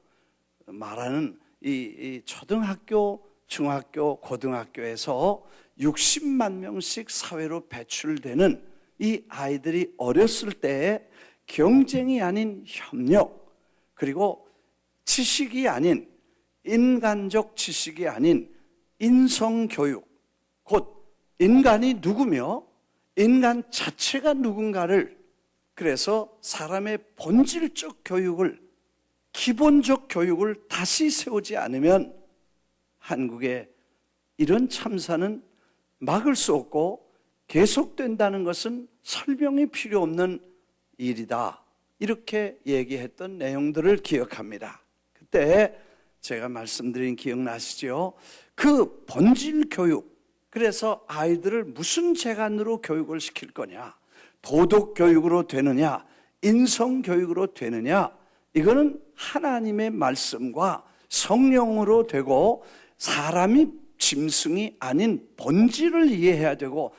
말하는 이 초등학교, 중학교, 고등학교에서 60만 명씩 사회로 배출되는 이 아이들이 어렸을 때에 경쟁이 아닌 협력, 그리고 지식이 아닌 인간적 지식이 아닌 인성교육, 곧 인간이 누구며 인간 자체가 누군가를, 그래서 사람의 본질적 교육을, 기본적 교육을 다시 세우지 않으면 한국의 이런 참사는 막을 수 없고 계속된다는 것은 설명이 필요 없는 일이다. 이렇게 얘기했던 내용들을 기억합니다. 그때 제가 말씀드린 기억나시죠? 그 본질 교육, 그래서 아이들을 무슨 재간으로 교육을 시킬 거냐, 도덕 교육으로 되느냐, 인성 교육으로 되느냐, 이거는 하나님의 말씀과 성령으로 되고 사람이 짐승이 아닌 본질을 이해해야 되고,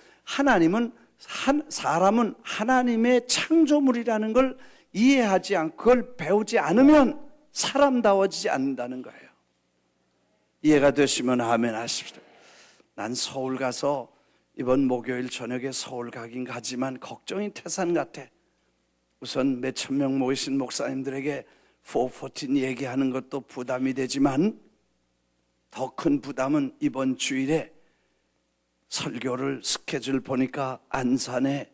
사람은 하나님의 창조물이라는 걸 이해하지 않고 그걸 배우지 않으면 사람다워지지 않는다는 거예요. 이해가 되시면 아멘 하십시오. 난 서울 가서 이번 목요일 저녁에 서울 가긴 가지만 걱정이 태산 같아. 우선 몇천 명 모이신 목사님들에게 414 얘기하는 것도 부담이 되지만 더 큰 부담은 이번 주일에 설교를 스케줄 보니까 안산에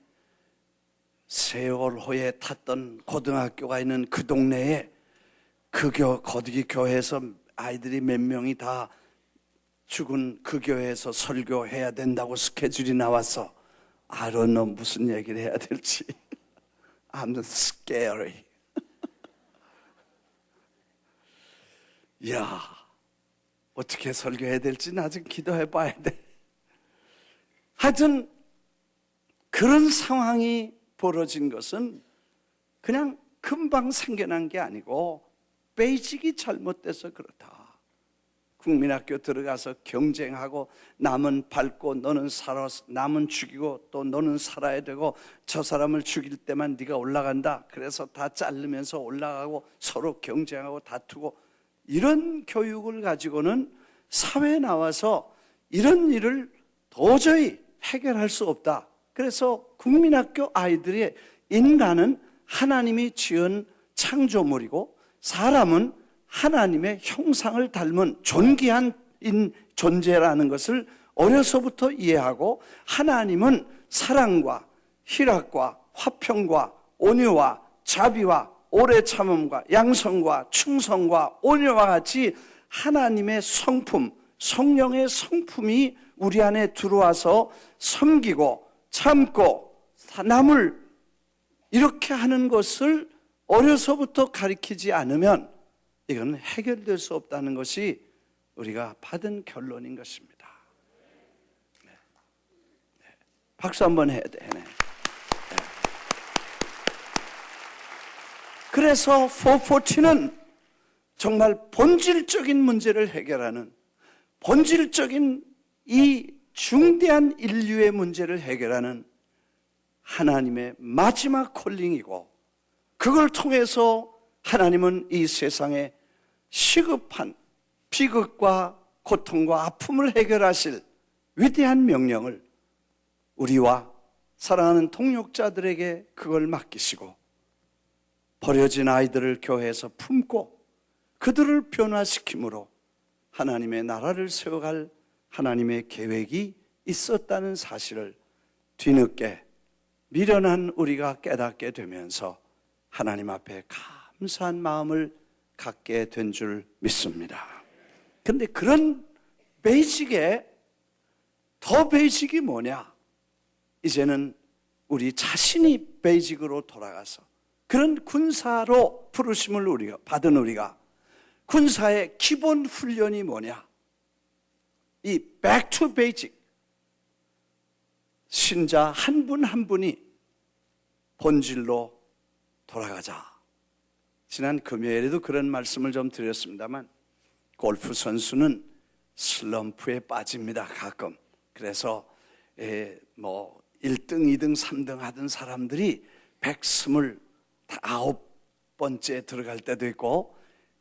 세월호에 탔던 고등학교가 있는 그 동네에 거기 교회에서 아이들이 몇 명이 다 죽은 그 교회에서 설교해야 된다고 스케줄이 나와서 I don't know 무슨 얘기를 해야 될지 I'm scary. 야, 어떻게 설교해야 될지는 아직 기도해 봐야 돼. 하여튼 그런 상황이 벌어진 것은 그냥 금방 생겨난 게 아니고 베이직이 잘못돼서 그렇다. 국민학교 들어가서 경쟁하고 남은 밟고 너는 살아, 남은 죽이고 또 너는 살아야 되고 저 사람을 죽일 때만 네가 올라간다. 그래서 다 자르면서 올라가고 서로 경쟁하고 다투고, 이런 교육을 가지고는 사회에 나와서 이런 일을 도저히 해결할 수 없다. 그래서 국민학교 아이들의 인간은 하나님이 지은 창조물이고 사람은 하나님의 형상을 닮은 존귀한 존재라는 것을 어려서부터 이해하고, 하나님은 사랑과 희락과 화평과 온유와 자비와 오래 참음과 양성과 충성과 온유와 같이 하나님의 성품, 성령의 성품이 우리 안에 들어와서 섬기고 참고 남을 이렇게 하는 것을 어려서부터 가르치지 않으면 이건 해결될 수 없다는 것이 우리가 받은 결론인 것입니다. 네. 네. 박수 한번 해야 돼. 네. 네. 그래서 440는 정말 본질적인 문제를 해결하는, 본질적인 이 중대한 인류의 문제를 해결하는 하나님의 마지막 콜링이고, 그걸 통해서 하나님은 이 세상에 시급한 비극과 고통과 아픔을 해결하실 위대한 명령을 우리와 사랑하는 동역자들에게 그걸 맡기시고, 버려진 아이들을 교회에서 품고 그들을 변화시킴으로 하나님의 나라를 세워갈 하나님의 계획이 있었다는 사실을 뒤늦게 미련한 우리가 깨닫게 되면서 하나님 앞에 감사한 마음을 갖게 된 줄 믿습니다. 그런데 그런 베이직에 더 베이직이 뭐냐? 이제는 우리 자신이 베이직으로 돌아가서 그런 군사로 부르심을 우리가 받은 우리가 군사의 기본 훈련이 뭐냐? 이 back to basic, 신자 한 분 한 분이 본질로 돌아가자. 지난 금요일에도 그런 말씀을 좀 드렸습니다만, 골프 선수는 슬럼프에 빠집니다, 가끔. 그래서 1등, 2등, 3등 하던 사람들이 129번째 들어갈 때도 있고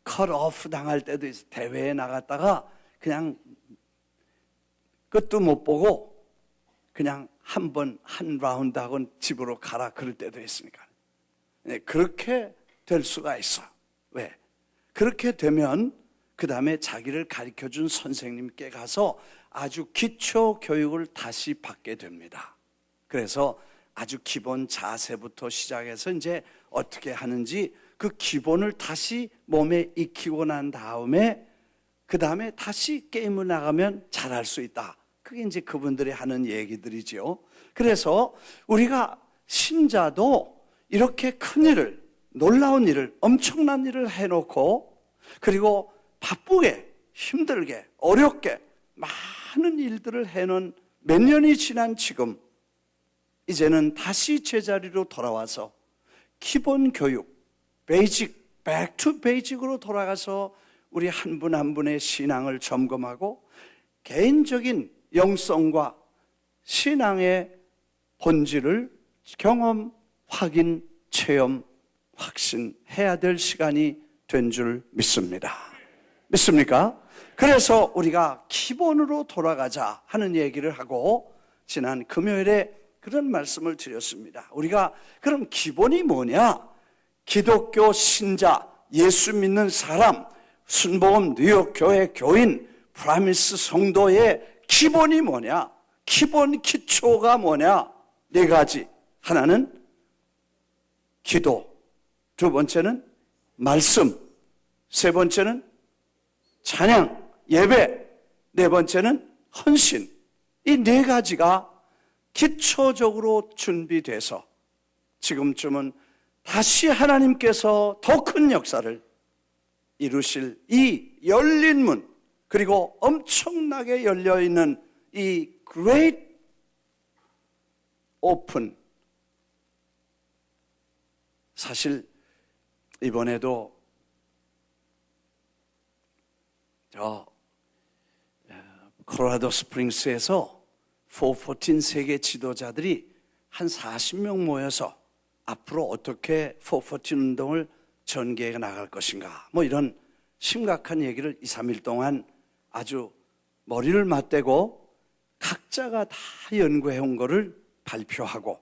컷오프 당할 때도 있어요. 대회에 나갔다가 그냥 끝도 못 보고 그냥 한 라운드 하고 집으로 가라 그럴 때도 있으니까. 네, 그렇게 될 수가 있어. 왜? 그렇게 되면 그 다음에 자기를 가르쳐준 선생님께 가서 아주 기초 교육을 다시 받게 됩니다. 그래서 아주 기본 자세부터 시작해서 이제 어떻게 하는지 그 기본을 다시 몸에 익히고 난 다음에 그 다음에 다시 게임을 나가면 잘할 수 있다. 그게 이제 그분들이 하는 얘기들이죠. 그래서 우리가 신자도 이렇게 큰 일을, 놀라운 일을, 엄청난 일을 해놓고 그리고 바쁘게, 힘들게, 어렵게 많은 일들을 해놓은 몇 년이 지난 지금 이제는 다시 제자리로 돌아와서 기본 교육, 베이직, back to basic으로 돌아가서 우리 한 분 한 분의 신앙을 점검하고 개인적인 영성과 신앙의 본질을 경험, 확인, 체험, 확신해야 될 시간이 된 줄 믿습니다. 믿습니까? 그래서 우리가 기본으로 돌아가자 하는 얘기를 하고 지난 금요일에 그런 말씀을 드렸습니다. 우리가 그럼 기본이 뭐냐? 기독교 신자, 예수 믿는 사람, 순복음 뉴욕 교회 교인, 프라미스 성도의 기본이 뭐냐? 기본 기초가 뭐냐? 네 가지. 하나는 기도, 두 번째는 말씀, 세 번째는 찬양, 예배, 네 번째는 헌신. 이 네 가지가 기초적으로 준비돼서 지금쯤은 다시 하나님께서 더 큰 역사를 이루실 이 열린 문, 그리고 엄청나게 열려있는 이 Great Open. 사실 이번에도 콜로라도 스프링스에서 414 세계 지도자들이 한 40명 모여서 앞으로 어떻게 414 운동을 전개해 나갈 것인가, 뭐 이런 심각한 얘기를 2, 3일 동안 아주 머리를 맞대고 각자가 다 연구해 온 거를 발표하고,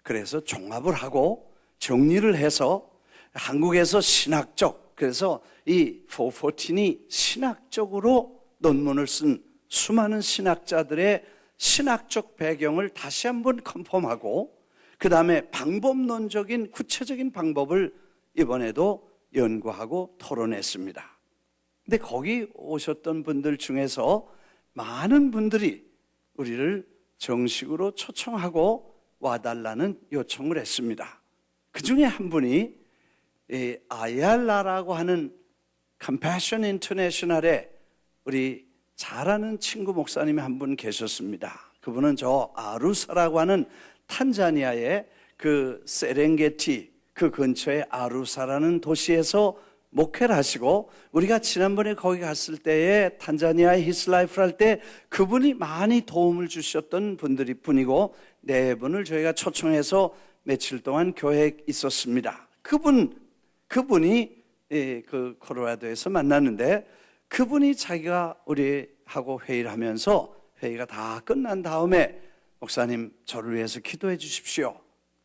그래서 종합을 하고 정리를 해서 한국에서 신학적, 그래서 이 414이 신학적으로 논문을 쓴 수많은 신학자들의 신학적 배경을 다시 한번 컨펌하고 그 다음에 방법론적인 구체적인 방법을 이번에도 연구하고 토론했습니다. 근데 거기 오셨던 분들 중에서 많은 분들이 우리를 정식으로 초청하고 와달라는 요청을 했습니다. 그 중에 한 분이 아얄라라고 하는 Compassion International의 우리 잘 아는 친구 목사님이 한 분 계셨습니다. 그분은 저 아루사라고 하는 탄자니아의 그 세렝게티 그 근처의 아루사라는 도시에서 목회를 하시고, 우리가 지난번에 거기 갔을 때에 탄자니아의 히스라이프를 할 때 그분이 많이 도움을 주셨던 분이고, 네 분을 저희가 초청해서 며칠 동안 교회에 있었습니다. 그분이 그 콜로라도에서 만났는데, 그분이 자기가 우리하고 회의를 하면서 회의가 다 끝난 다음에 목사님 저를 위해서 기도해 주십시오.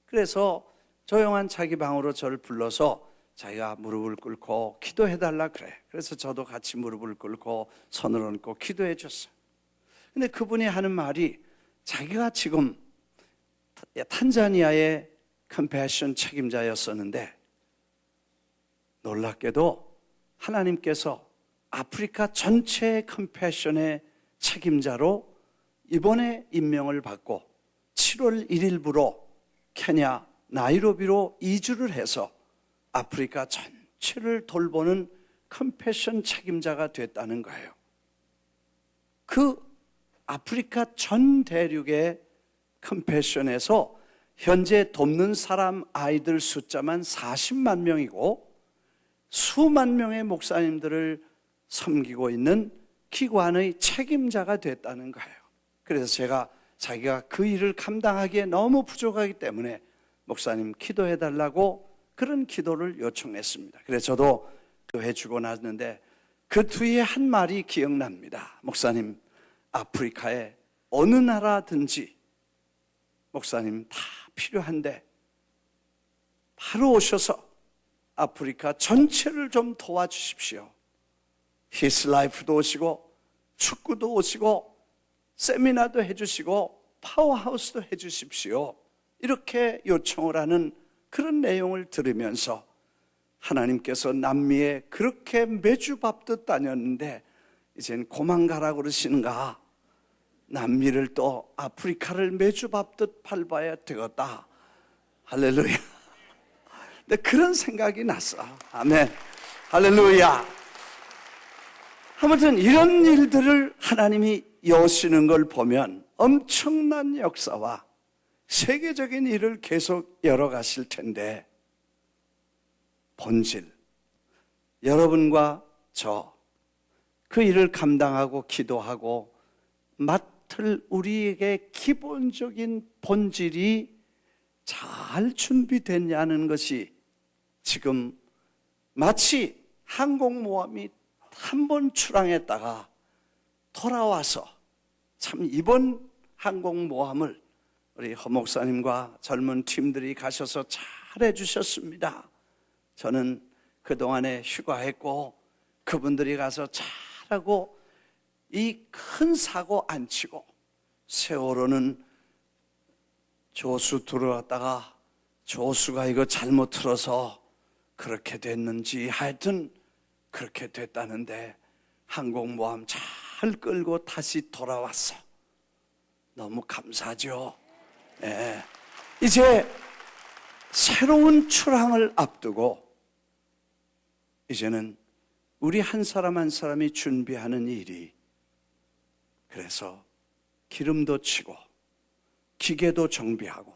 그래서 조용한 자기 방으로 저를 불러서 자기가 무릎을 꿇고 기도해 달라 그래. 그래서 저도 같이 무릎을 꿇고 손을 얹고 기도해 줬어요. 근데 그분이 하는 말이, 자기가 지금 탄자니아의 컴패션 책임자였었는데 놀랍게도 하나님께서 아프리카 전체의 컴패션의 책임자로 이번에 임명을 받고 7월 1일부로 케냐 나이로비로 이주를 해서 아프리카 전체를 돌보는 컴패션 책임자가 됐다는 거예요. 그 아프리카 전 대륙의 컴패션에서 현재 돕는 사람 아이들 숫자만 40만 명이고 수만 명의 목사님들을 섬기고 있는 기관의 책임자가 됐다는 거예요. 그래서 자기가 그 일을 감당하기에 너무 부족하기 때문에 목사님 기도해 달라고 그런 기도를 요청했습니다. 그래서 저도 기도해 주고 났는데 그 뒤에 한 말이 기억납니다. 목사님, 아프리카의 어느 나라든지 목사님 다 필요한데 바로 오셔서 아프리카 전체를 좀 도와주십시오. 히스라이프도 오시고 축구도 오시고 세미나도 해주시고 파워하우스도 해주십시오. 이렇게 요청을 하는 그런 내용을 들으면서 하나님께서 남미에 그렇게 매주 밟듯 다녔는데 이젠 고만 가라 그러시는가? 남미를 또 아프리카를 매주 밟듯 밟아야 되겠다. 할렐루야. 근데 그런 생각이 났어. 아멘. 할렐루야. 아무튼 이런 일들을 하나님이 여시는 걸 보면 엄청난 역사와 세계적인 일을 계속 열어가실 텐데, 본질, 여러분과 그 일을 감당하고 기도하고 맡을 우리에게 기본적인 본질이 잘 준비됐냐는 것이 지금 마치 항공모함이 한 번 출항했다가 돌아와서, 참 이번 항공모함을 우리 허 목사님과 젊은 팀들이 가셔서 잘 해주셨습니다. 저는 그동안에 휴가했고 그분들이 가서 잘하고 이 큰 사고 안 치고, 세월호는 조수 들어왔다가 조수가 이거 잘못 틀어서 그렇게 됐는지 하여튼 그렇게 됐다는데 항공모함 잘 끌고 다시 돌아왔어. 너무 감사하죠. 예. 이제 새로운 출항을 앞두고 이제는 우리 한 사람 한 사람이 준비하는 일이, 그래서 기름도 치고 기계도 정비하고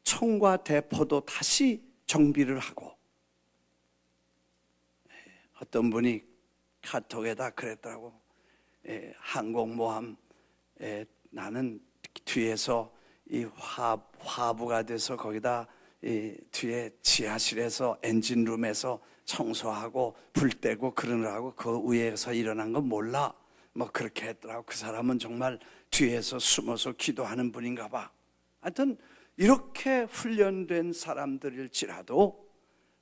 총과 대포도 다시 정비를 하고, 어떤 분이 카톡에다 그랬더라고. 항공모함 나는 뒤에서 이 화부가 돼서 거기다 뒤에 지하실에서 엔진룸에서 청소하고 불 떼고 그러느라고 그 위에서 일어난 건 몰라. 뭐 그렇게 했더라고. 그 사람은 정말 뒤에서 숨어서 기도하는 분인가 봐. 하여튼 이렇게 훈련된 사람들일지라도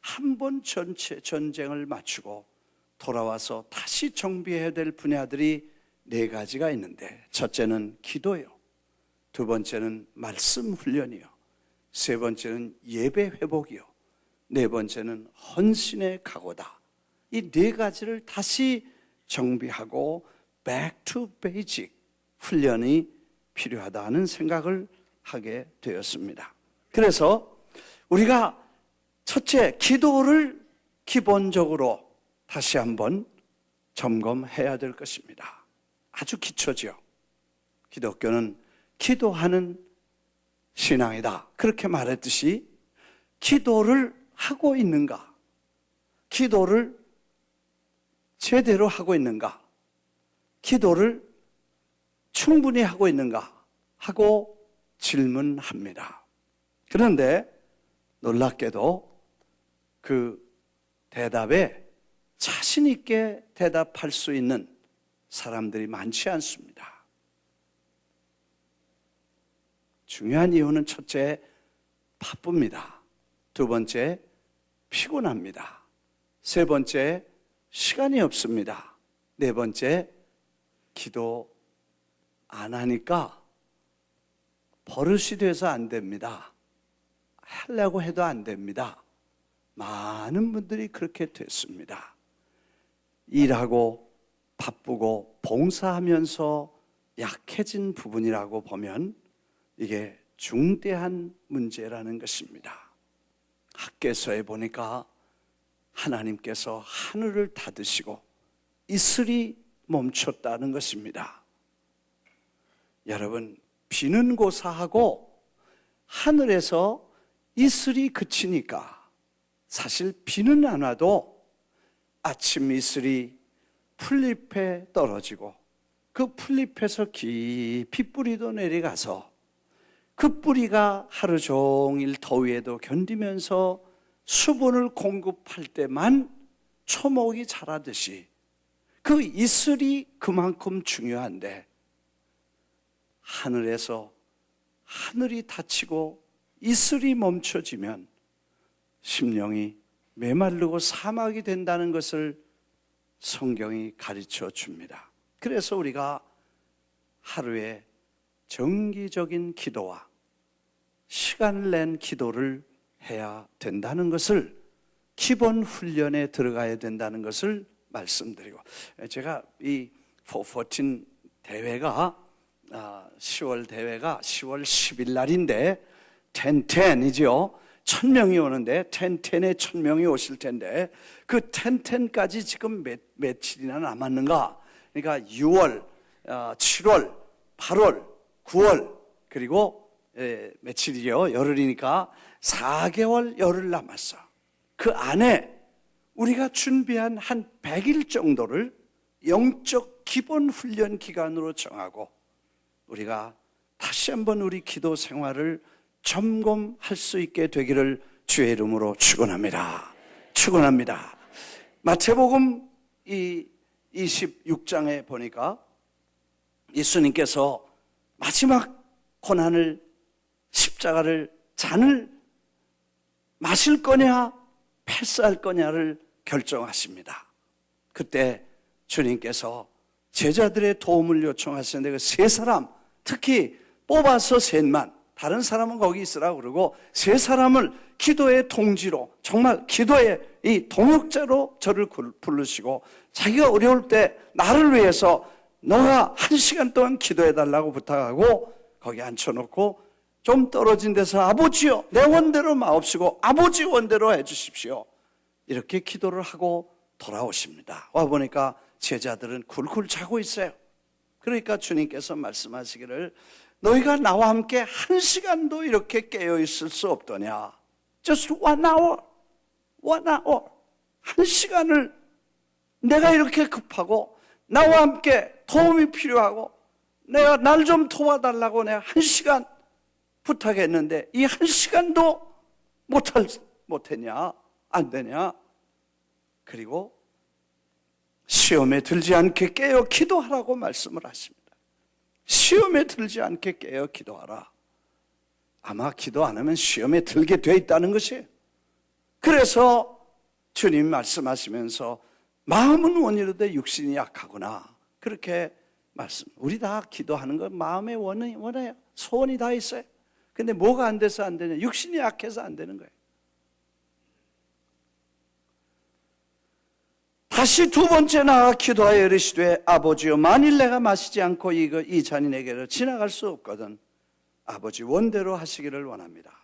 한 번 전체 전쟁을 마치고 돌아와서 다시 정비해야 될 분야들이 4가지가 있는데, 첫째는 기도요, 두 번째는 말씀 훈련이요, 세 번째는 예배 회복이요, 네 번째는 헌신의 각오다. 이 4가지를 다시 정비하고 back to basic 훈련이 필요하다는 생각을 하게 되었습니다. 그래서 우리가 첫째, 기도를 기본적으로 다시 한번 점검해야 될 것입니다. 아주 기초죠. 기독교는 기도하는 신앙이다, 그렇게 말했듯이 기도를 하고 있는가, 기도를 제대로 하고 있는가, 기도를 충분히 하고 있는가 하고 질문합니다. 그런데 놀랍게도 그 대답에 자신 있게 대답할 수 있는 사람들이 많지 않습니다. 중요한 이유는 첫째, 바쁩니다. 두 번째, 피곤합니다. 세 번째, 시간이 없습니다. 네 번째, 기도 안 하니까 버릇이 돼서 안 됩니다. 하려고 해도 안 됩니다. 많은 분들이 그렇게 됐습니다. 일하고 바쁘고 봉사하면서 약해진 부분이라고 보면 이게 중대한 문제라는 것입니다. 학개서에 보니까 하나님께서 하늘을 닫으시고 이슬이 멈췄다는 것입니다. 여러분, 비는 고사하고 하늘에서 이슬이 그치니까 사실 비는 안 와도 아침 이슬이 풀잎에 떨어지고 그 풀잎에서 깊이 뿌리도 내려가서 그 뿌리가 하루 종일 더위에도 견디면서 수분을 공급할 때만 초목이 자라듯이 그 이슬이 그만큼 중요한데, 하늘에서 하늘이 닫히고 이슬이 멈춰지면 심령이 메마르고 사막이 된다는 것을 성경이 가르쳐 줍니다. 그래서 우리가 하루에 정기적인 기도와 시간을 낸 기도를 해야 된다는 것을, 기본 훈련에 들어가야 된다는 것을 말씀드리고, 제가 이 414 대회가 10월 대회가 10월 10일 날인데 1010이죠. 1000명이 오는데 1010에 1000명이 오실 텐데 그 1010까지 지금 며칠이나 남았는가? 그러니까 6월, 7월, 8월, 9월 그리고 며칠이요? 열흘이니까 4개월 열흘 남았어. 그 안에 우리가 준비한 한 100일 정도를 영적 기본 훈련 기간으로 정하고 우리가 다시 한번 우리 기도 생활을 점검할 수 있게 되기를 주의 이름으로 축원합니다. 축원합니다. 마태복음 이 26장에 보니까 예수님께서 마지막 고난을 십자가를 잔을 마실 거냐 패스할 거냐를 결정하십니다. 그때 주님께서 제자들의 도움을 요청하셨는데 그 세 사람 특히 뽑아서 셋만 다른 사람은 거기 있으라고 그러고 세 사람을 기도의 동지로 정말 기도의 이 동역자로 저를 부르시고 자기가 어려울 때 나를 위해서 너가 1시간 동안 기도해달라고 부탁하고 거기 앉혀놓고 좀 떨어진 데서 아버지요 내 원대로 마옵시고 아버지 원대로 해주십시오 이렇게 기도를 하고 돌아오십니다. 와보니까 제자들은 굴굴 자고 있어요. 그러니까 주님께서 말씀하시기를 너희가 나와 함께 1시간도 이렇게 깨어있을 수 없더냐. Just 1 hour 1시간을 내가 이렇게 급하고 나와 함께 도움이 필요하고 내가 날 좀 도와달라고 내가 1시간 부탁했는데 이 1시간도 못했냐? 안 되냐? 그리고 시험에 들지 않게 깨어 기도하라고 말씀을 하십니다. 시험에 들지 않게 깨어 기도하라. 아마 기도 안 하면 시험에 들게 돼 있다는 것이에요. 그래서 주님 말씀하시면서 마음은 원이로되 육신이 약하구나. 그렇게 우리 다 기도하는 건 마음의 원해요. 소원이 다 있어요. 근데 뭐가 안 돼서 안 되냐? 육신이 약해서 안 되는 거예요. 다시 두 번째 나아가 기도하여 이르시되 아버지여 만일 내가 마시지 않고 이 잔이 내게로 지나갈 수 없거든 아버지 원대로 하시기를 원합니다.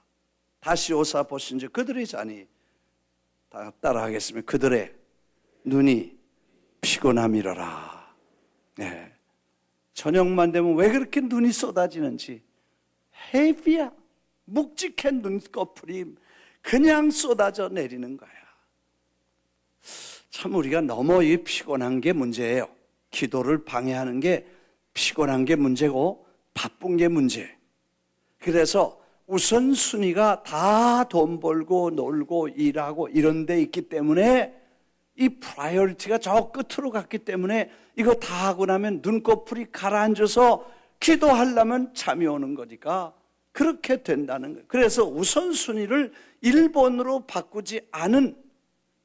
다시 오사 보신즉 그들의 잔이 다 따라하겠습니다. 그들의 눈이 피곤함이로라. 네. 저녁만 되면 왜 그렇게 눈이 쏟아지는지 헤비야 묵직한 눈꺼풀이 그냥 쏟아져 내리는 거야. 참 우리가 너무 이 피곤한 게 문제예요. 기도를 방해하는 게 피곤한 게 문제고 바쁜 게 문제. 그래서 우선순위가 다 돈 벌고 놀고 일하고 이런 데 있기 때문에 이 프라이어리티가 저 끝으로 갔기 때문에 이거 다 하고 나면 눈꺼풀이 가라앉아서 기도하려면 잠이 오는 거니까 그렇게 된다는 거예요. 그래서 우선순위를 1번으로 바꾸지 않은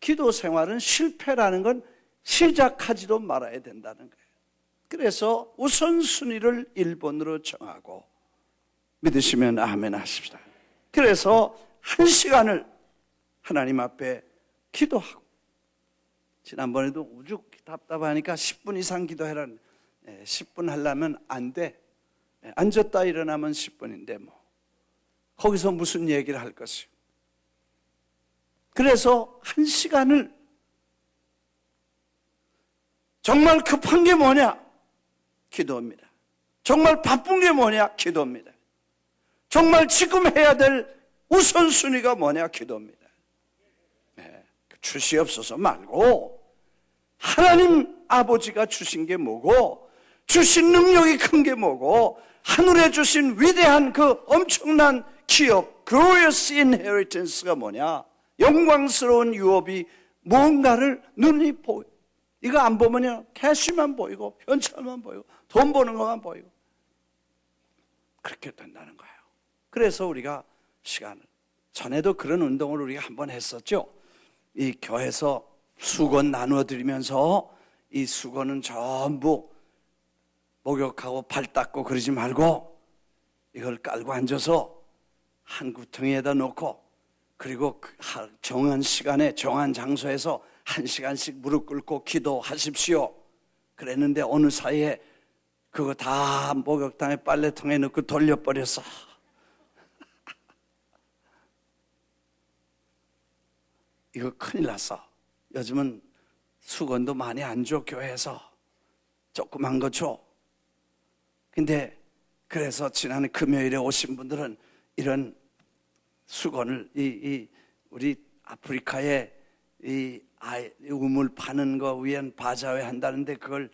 기도 생활은 실패라는 건 시작하지도 말아야 된다는 거예요. 그래서 우선순위를 1번으로 정하고 믿으시면 아멘 하십시다. 그래서 1시간을 하나님 앞에 기도하고 지난번에도 우죽 답답하니까 10분 이상 기도해라. 10분 하려면 안 돼. 앉았다 일어나면 10분인데 뭐 거기서 무슨 얘기를 할 것이요. 그래서 1시간을 정말 급한 게 뭐냐? 기도입니다. 정말 바쁜 게 뭐냐? 기도입니다. 정말 지금 해야 될 우선순위가 뭐냐? 기도입니다. 주시옵소서 말고 하나님 아버지가 주신 게 뭐고 주신 능력이 큰 게 뭐고 하늘에 주신 위대한 그 엄청난 기업 glorious inheritance가 뭐냐? 영광스러운 유업이 무언가를 눈이 보여. 이거 안 보면요 캐시만 보이고 현찰만 보이고 돈 버는 것만 보이고 그렇게 된다는 거예요. 그래서 우리가 시간을 전에도 그런 운동을 우리가 한번 했었죠. 이 교회에서 수건 나누어 드리면서 이 수건은 전부 목욕하고 발 닦고 그러지 말고 이걸 깔고 앉아서 한 구덩이에다 놓고 그리고 정한 시간에 정한 장소에서 1시간씩 무릎 꿇고 기도하십시오. 그랬는데 어느 사이에 그거 다 목욕탕에 빨래통에 넣고 돌려버렸어. 이거 큰일 났어. 요즘은 수건도 많이 안 줘, 교회에서. 조그만 거 줘. 근데 그래서 지난 금요일에 오신 분들은 이런 수건을 우리 아프리카에 이 우물 파는 거 위엔 바자회 한다는데 그걸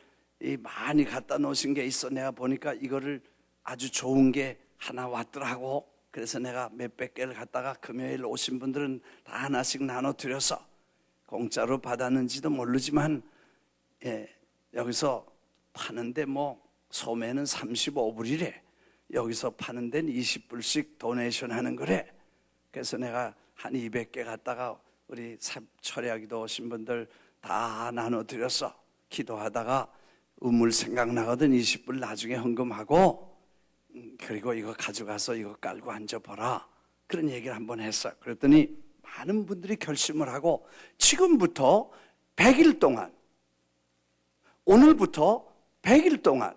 많이 갖다 놓으신 게 있어. 내가 보니까 이거를 아주 좋은 게 하나 왔더라고. 그래서 내가 몇백 개를 갖다가 금요일 오신 분들은 다 하나씩 나눠드려서 공짜로 받았는지도 모르지만, 여기서 파는데 뭐 소매는 35불이래. 여기서 파는 데는 20불씩 도네이션 하는 거래. 그래서 내가 한 200개 갖다가 우리 철야기도 오신 분들 다 나눠드렸어. 기도하다가 우물 생각나거든. 20불 나중에 헌금하고, 그리고 이거 가져가서 이거 깔고 앉아보라, 그런 얘기를 한번 했어. 그랬더니 많은 분들이 결심을 하고 지금부터 100일 동안, 오늘부터 100일 동안,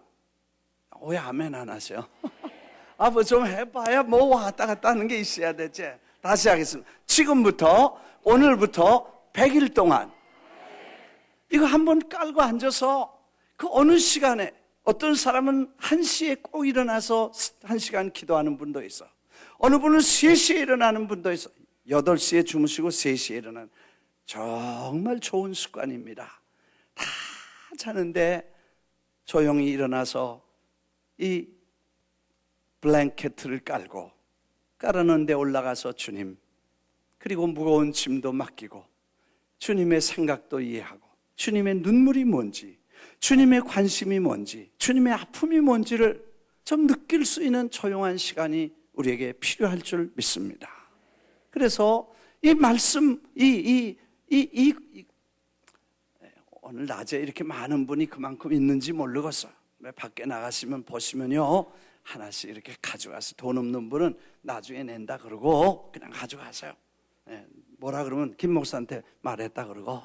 왜 아멘 안 하세요? 뭐 좀 해봐야 뭐 왔다 갔다 하는 게 있어야 되지. 다시 하겠습니다. 지금부터, 오늘부터 100일 동안 이거 한번 깔고 앉아서 그 어느 시간에, 어떤 사람은 1시에 꼭 일어나서 1시간 기도하는 분도 있어. 어느 분은 3시에 일어나는 분도 있어. 8시에 주무시고 3시에 일어나는, 정말 좋은 습관입니다. 다 자는데 조용히 일어나서 이 블랭켓을 깔아놓은 데 올라가서 주님, 그리고 무거운 짐도 맡기고 주님의 생각도 이해하고 주님의 눈물이 뭔지, 주님의 관심이 뭔지, 주님의 아픔이 뭔지를 좀 느낄 수 있는 조용한 시간이 우리에게 필요할 줄 믿습니다. 그래서 이 말씀, 오늘 낮에 이렇게 많은 분이 그만큼 있는지 모르겠어요. 밖에 나가시면 보시면요, 하나씩 이렇게 가져가서, 돈 없는 분은 나중에 낸다 그러고 그냥 가져가세요. 뭐라 그러면 김 목사한테 말했다 그러고.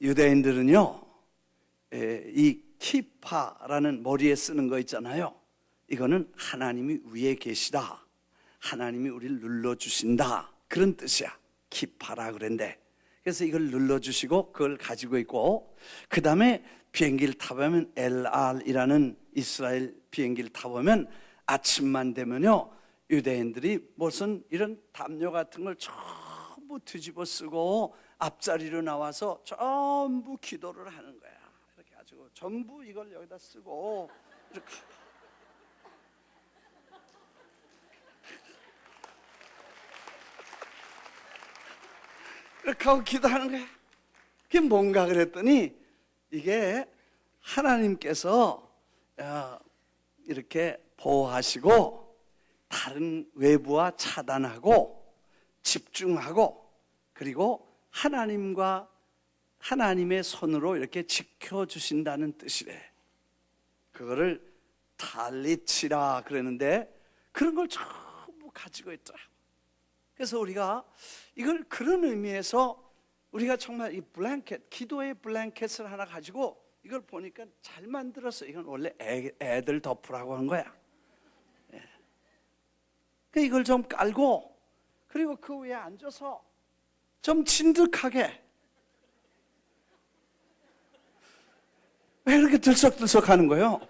유대인들은요, 이 키파라는 머리에 쓰는 거 있잖아요. 이거는 하나님이 위에 계시다, 하나님이 우리를 눌러주신다, 그런 뜻이야. 키파라 그랬는데, 그래서 이걸 눌러주시고 그걸 가지고 있고, 그 다음에 비행기를 타보면, LR이라는 이스라엘 비행기를 타보면 아침만 되면요, 유대인들이 무슨 이런 담요 같은 걸 전부 뒤집어 쓰고 앞자리로 나와서 전부 기도를 하는 거야. 이렇게 가지고 전부 이걸 여기다 쓰고 이렇게 하고 기도하는 거야. 그게 뭔가 그랬더니, 이게 하나님께서 이렇게 보호하시고 다른 외부와 차단하고 집중하고, 그리고 하나님의 손으로 이렇게 지켜주신다는 뜻이래. 그거를 탈리치라 그러는데, 그런 걸 전부 가지고 있더라. 그래서 우리가 이걸 그런 의미에서, 우리가 정말 이 블랭켓, 기도의 블랭켓을 하나 가지고, 이걸 보니까 잘 만들었어. 이건 원래 애들 덮으라고 한 거야. 이걸 좀 깔고, 그리고 그 위에 앉아서 좀 진득하게, 왜 이렇게 들썩들썩 하는 거예요?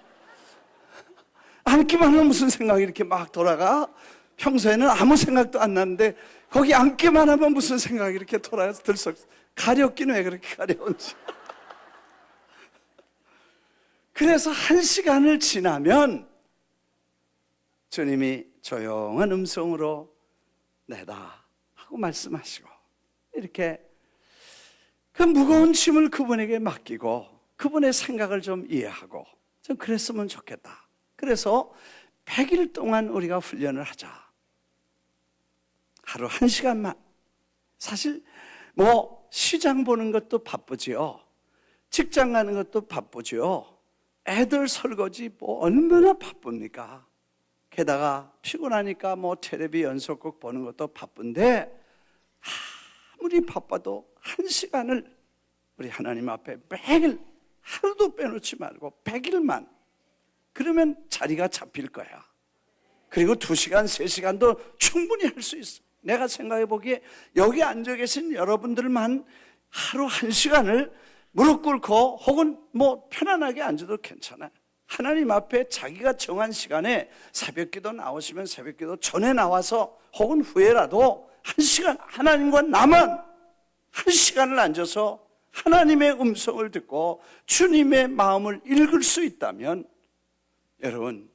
앉기만 하면 무슨 생각이 이렇게 막 돌아가? 평소에는 아무 생각도 안 나는데 거기 앉기만 하면 무슨 생각이 이렇게 돌아서 들썩. 가렵긴 왜 그렇게 가려운지. 그래서 1시간을 지나면 주님이 조용한 음성으로 내다 하고 말씀하시고, 이렇게 그 무거운 짐을 그분에게 맡기고 그분의 생각을 좀 이해하고, 좀 그랬으면 좋겠다. 그래서 100일 동안 우리가 훈련을 하자. 하루 1시간만. 사실 뭐 시장 보는 것도 바쁘지요, 직장 가는 것도 바쁘지요, 애들 설거지 뭐 얼마나 바쁩니까? 게다가 피곤하니까 뭐 텔레비 연속극 보는 것도 바쁜데, 아무리 바빠도 1시간을 우리 하나님 앞에 매일 하루도 빼놓지 말고 100일만, 그러면 자리가 잡힐 거야. 그리고 2시간, 3시간도 충분히 할 수 있어. 내가 생각해 보기에 여기 앉아 계신 여러분들만 하루 1시간을 무릎 꿇고 혹은 뭐 편안하게 앉아도 괜찮아요. 하나님 앞에 자기가 정한 시간에 새벽기도 나오시면 새벽기도 전에 나와서 혹은 후에라도 1시간 하나님과 나만 1시간을 앉아서 하나님의 음성을 듣고 주님의 마음을 읽을 수 있다면, 여러분,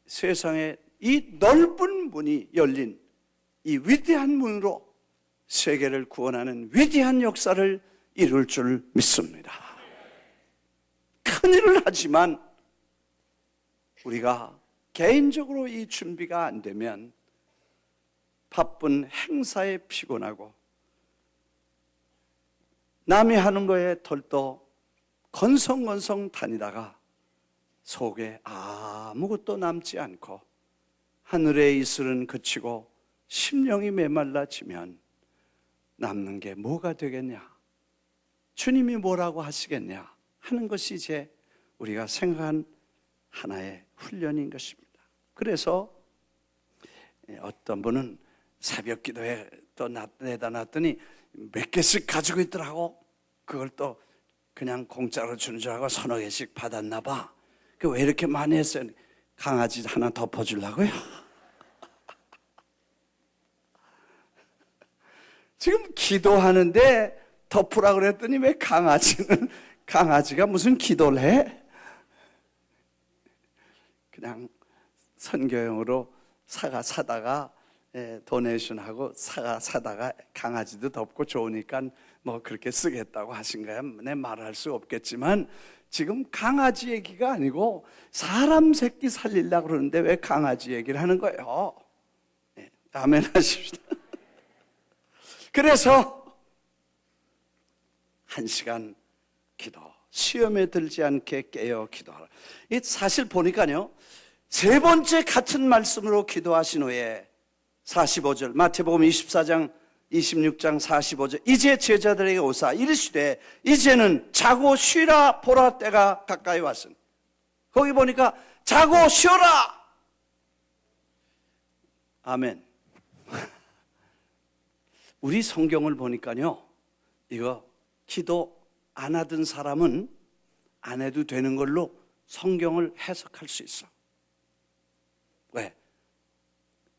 세상에 이 넓은 문이 열린 이 위대한 문으로 세계를 구원하는 위대한 역사를 이룰 줄 믿습니다. 큰일을 하지만 우리가 개인적으로 이 준비가 안 되면 바쁜 행사에 피곤하고 남이 하는 거에 덜떠 건성건성 다니다가 속에 아무것도 남지 않고 하늘의 이슬은 그치고 심령이 메말라지면 남는 게 뭐가 되겠냐, 주님이 뭐라고 하시겠냐 하는 것이 이제 우리가 생각한 하나의 훈련인 것입니다. 그래서 어떤 분은 새벽 기도에 또 내다 놨더니 몇 개씩 가지고 있더라고. 그걸 또 그냥 공짜로 주는 줄 알고 3-4개씩 받았나 봐. 그 왜 이렇게 많이 했어요? 강아지 하나 덮어주려고요? 지금 기도하는데 덮으라고 그랬더니 왜 강아지가 무슨 기도를 해? 그냥 선교용으로 사과 사다가 도네이션하고 사과 사다가 강아지도 덮고 좋으니까 뭐 그렇게 쓰겠다고 하신 거야. 내 말할 수 없겠지만 지금 강아지 얘기가 아니고 사람 새끼 살리려고 그러는데 왜 강아지 얘기를 하는 거예요? 아멘 하십시다. 그래서 1시간 기도, 시험에 들지 않게 깨어 기도하라. 이 사실 보니까요, 3번째 같은 말씀으로 기도하신 후에 45절 마태복음 24장 26장 45절 이제 제자들에게 오사 이르시되 이제는 자고 쉬라 보라 때가 가까이 왔으니. 거기 보니까 자고 쉬어라. 아멘. 우리 성경을 보니까요, 이거 기도 안 하던 사람은 안 해도 되는 걸로 성경을 해석할 수 있어. 왜?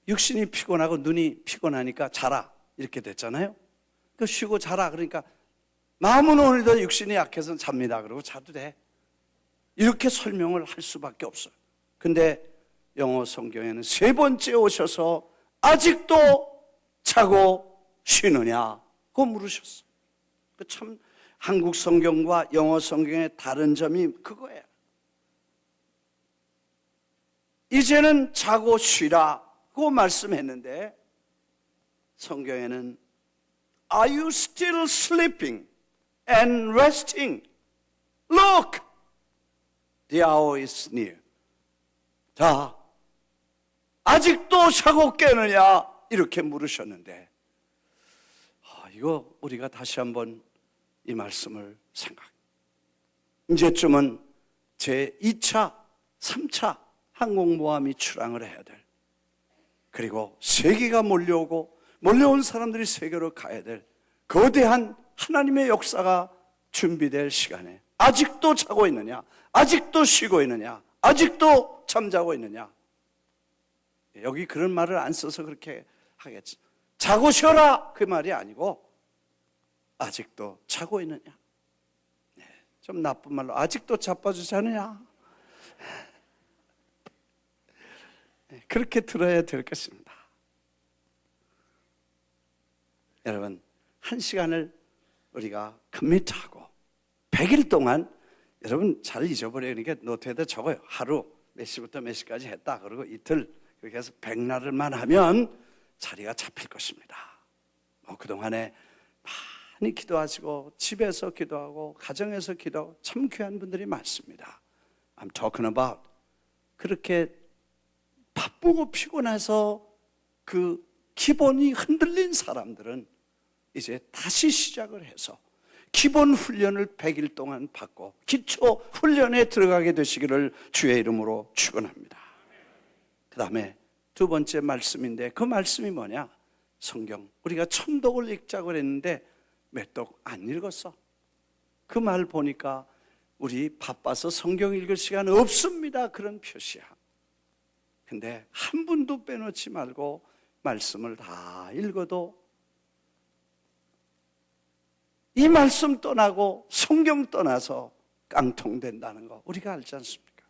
육신이 피곤하고 눈이 피곤하니까 자라 이렇게 됐잖아요. 그 쉬고 자라 그러니까 마음은 오늘도 육신이 약해서 잡니다. 그러고 자도 돼. 이렇게 설명을 할 수밖에 없어요. 근데 영어 성경에는 3번째 오셔서 아직도 자고 쉬느냐고 물으셨어요. 참 한국 성경과 영어 성경의 다른 점이 그거예요. 이제는 자고 쉬라고 말씀했는데 성경에는 Are you still sleeping and resting? Look, the hour is near. 자, 아직도 자고 깨느냐 이렇게 물으셨는데, 이거 우리가 다시 한번 이 말씀을 생각. 이제쯤은 제2차, 3차 항공모함이 출항을 해야 될, 그리고 세계가 몰려온 사람들이 세계로 가야 될 거대한 하나님의 역사가 준비될 시간에 아직도 자고 있느냐, 아직도 쉬고 있느냐, 아직도 잠자고 있느냐. 여기 그런 말을 안 써서 그렇게 하겠지. 자고 쉬어라 그 말이 아니고 아직도 자고 있느냐. 좀 나쁜 말로 아직도 자빠지지 않느냐. 그렇게 들어야 될 것입니다. 여러분, 1시간을 우리가 커밋하고 100일 동안, 여러분 잘 잊어버려요. 그러니까 노트에다 적어요. 하루 몇 시부터 몇 시까지 했다. 그리고 이틀, 그렇게 해서 100날을만 하면 자리가 잡힐 것입니다. 그동안에 많이 기도하시고 집에서 기도하고 가정에서 기도하고 참 귀한 분들이 많습니다. I'm talking about 그렇게 바쁘고 피곤해서 그 기본이 흔들린 사람들은 이제 다시 시작을 해서 기본 훈련을 100일 동안 받고 기초 훈련에 들어가게 되시기를 주의 이름으로 축원합니다. 그 다음에 두 번째 말씀인데, 그 말씀이 뭐냐? 성경, 우리가 천독을 읽자고 했는데 몇 독 안 읽었어. 그 말 보니까 우리 바빠서 성경 읽을 시간 없습니다, 그런 표시야. 근데 한 분도 빼놓지 말고 말씀을 다 읽어도 이 말씀 떠나고 성경 떠나서 깡통된다는 거 우리가 알지 않습니까?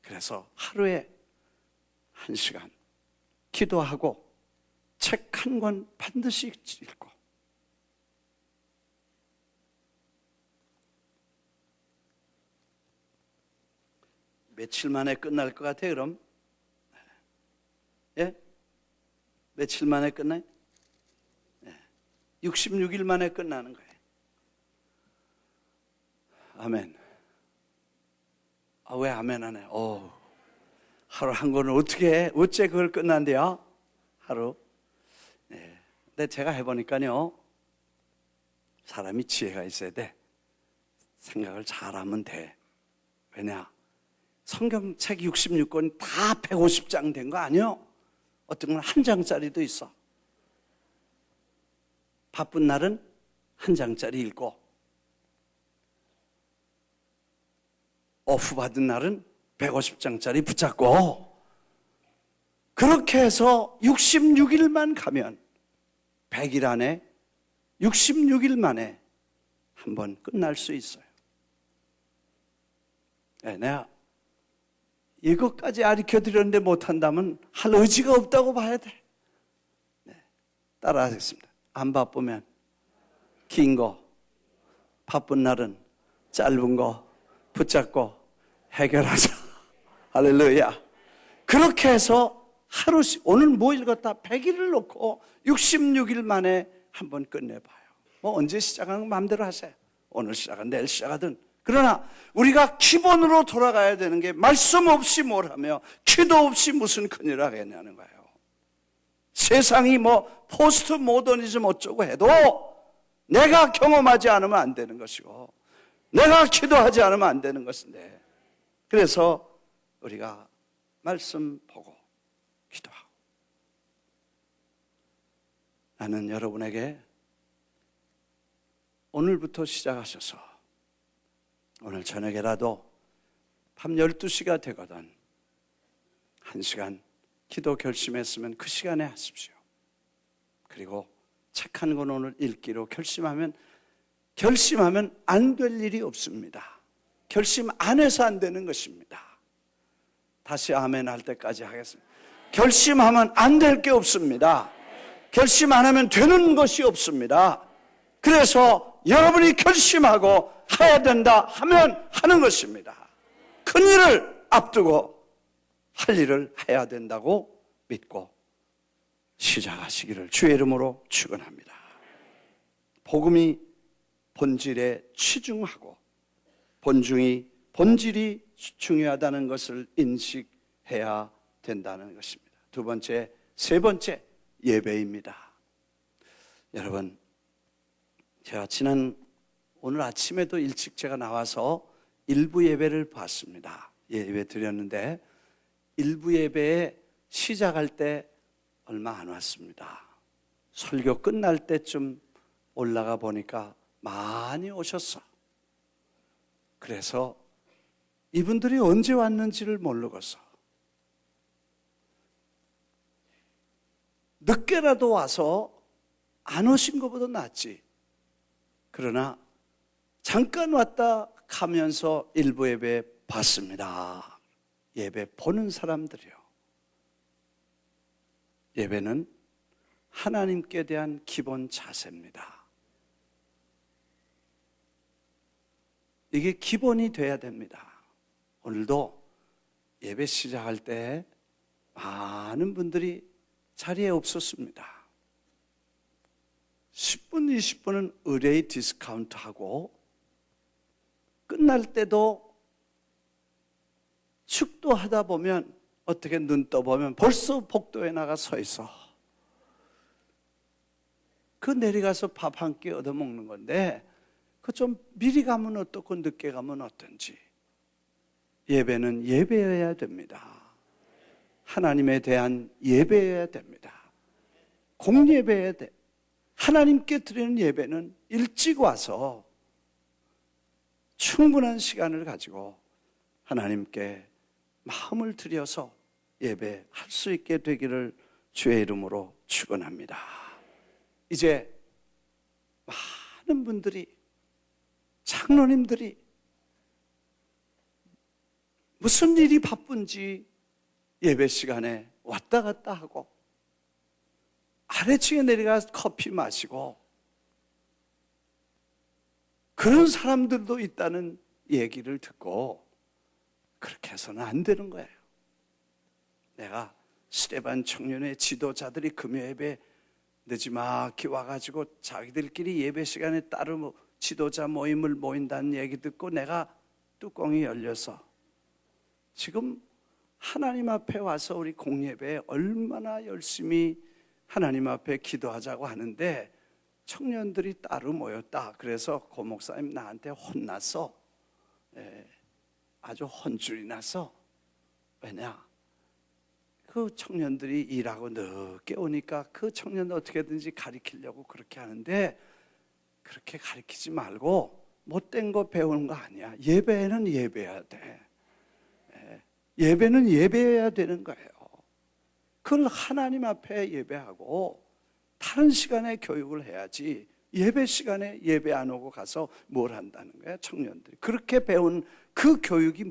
그래서 하루에 1시간 기도하고 책 한 권 반드시 읽고, 며칠 만에 끝날 것 같아요, 그럼? 예? 며칠 만에 끝나요? 66일 만에 끝나는 거예요. 아멘. 왜 아멘 안 해? 하루 한 권을 어째 그걸 끝난대요? 하루? 네. 근데 제가 해보니까요, 사람이 지혜가 있어야 돼. 생각을 잘하면 돼. 왜냐? 성경책 66권 다 150장 된 거 아니요? 어떤 건 한 장짜리도 있어. 바쁜 날은 한 장짜리 읽고, 오프 받은 날은 150장짜리 붙잡고, 그렇게 해서 66일만 가면 100일 안에 66일 만에 한 번 끝날 수 있어요. 네, 내가 이것까지 가르쳐드렸는데 못한다면 할 의지가 없다고 봐야 돼. 네, 따라하겠습니다. 안 바쁘면 긴 거, 바쁜 날은 짧은 거 붙잡고 해결하자. 할렐루야. 그렇게 해서 하루씩, 오늘 뭐 읽었다 100일을 놓고 66일 만에 한번 끝내봐요. 언제 시작하는 거 마음대로 하세요. 오늘 시작하든 내일 시작하든. 그러나 우리가 기본으로 돌아가야 되는 게, 말씀 없이 뭘 하며 기도 없이 무슨 큰일을 하겠냐는 거예요. 세상이 포스트 모더니즘 어쩌고 해도 내가 경험하지 않으면 안 되는 것이고, 내가 기도하지 않으면 안 되는 것인데, 그래서 우리가 말씀 보고 기도하고. 나는 여러분에게 오늘부터 시작하셔서 오늘 저녁에라도 밤 12시가 되거든 1시간 기도 결심했으면 그 시간에 하십시오. 그리고 책 한 권 오늘 읽기로 결심하면 안 될 일이 없습니다. 결심 안 해서 안 되는 것입니다. 다시 아멘 할 때까지 하겠습니다. 결심하면 안 될 게 없습니다. 결심 안 하면 되는 것이 없습니다. 그래서 여러분이 결심하고 해야 된다 하면 하는 것입니다. 큰 일을 앞두고 할 일을 해야 된다고 믿고 시작하시기를 주의 이름으로 축원합니다. 복음이 본질에 치중하고 본질이 중요하다는 것을 인식해야 된다는 것입니다. 두 번째, 세 번째, 예배입니다. 여러분, 제가 오늘 아침에도 일찍 제가 나와서 일부 예배를 봤습니다. 예배 드렸는데 일부 예배에 시작할 때 얼마 안 왔습니다. 설교 끝날 때쯤 올라가 보니까 많이 오셨어. 그래서 이분들이 언제 왔는지를 모르겠어. 늦게라도 와서 안 오신 것보다 낫지. 그러나 잠깐 왔다 가면서 일부 예배 봤습니다. 예배 보는 사람들이요. 예배는 하나님께 대한 기본 자세입니다. 이게 기본이 돼야 됩니다. 오늘도 예배 시작할 때 많은 분들이 자리에 없었습니다. 10분, 20분은 의뢰의 디스카운트하고 끝날 때도 축도하다 보면 어떻게 눈 떠보면 벌써 복도에 나가 서 있어. 그 내려가서 밥 한 끼 얻어먹는 건데 그 좀 미리 가면 어떻고 늦게 가면 어떤지. 예배는 예배여야 됩니다. 하나님에 대한 예배여야 됩니다. 공예배여야 돼. 하나님께 드리는 예배는 일찍 와서 충분한 시간을 가지고 하나님께 마음을 들여서 예배할 수 있게 되기를 주의 이름으로 축원합니다. 이제 많은 분들이, 장로님들이 무슨 일이 바쁜지 예배 시간에 왔다 갔다 하고 아래층에 내려가 커피 마시고 그런 사람들도 있다는 얘기를 듣고 그렇게 해서는 안 되는 거예요. 내가 스데반 청년의 지도자들이 금요예배 늦지막히 와가지고 자기들끼리 예배 시간에 따로 지도자 모임을 모인다는 얘기 듣고 내가 뚜껑이 열려서 지금 하나님 앞에 와서 우리 공예배에 얼마나 열심히 하나님 앞에 기도하자고 하는데 청년들이 따로 모였다. 그래서 고 목사님 나한테 혼났어. 아주 혼쭐이 나서. 왜냐? 그 청년들이 일하고 늦게 오니까 그 청년들 어떻게든지 가르치려고 그렇게 하는데 그렇게 가르치지 말고 못된 거 배우는 거 아니야. 예배는 예배해야 돼. 예배는 예배해야 되는 거예요. 그걸 하나님 앞에 예배하고 다른 시간에 교육을 해야지 예배 시간에 예배 안 오고 가서 뭘 한다는 거야, 청년들이. 그렇게 배운 그 교육이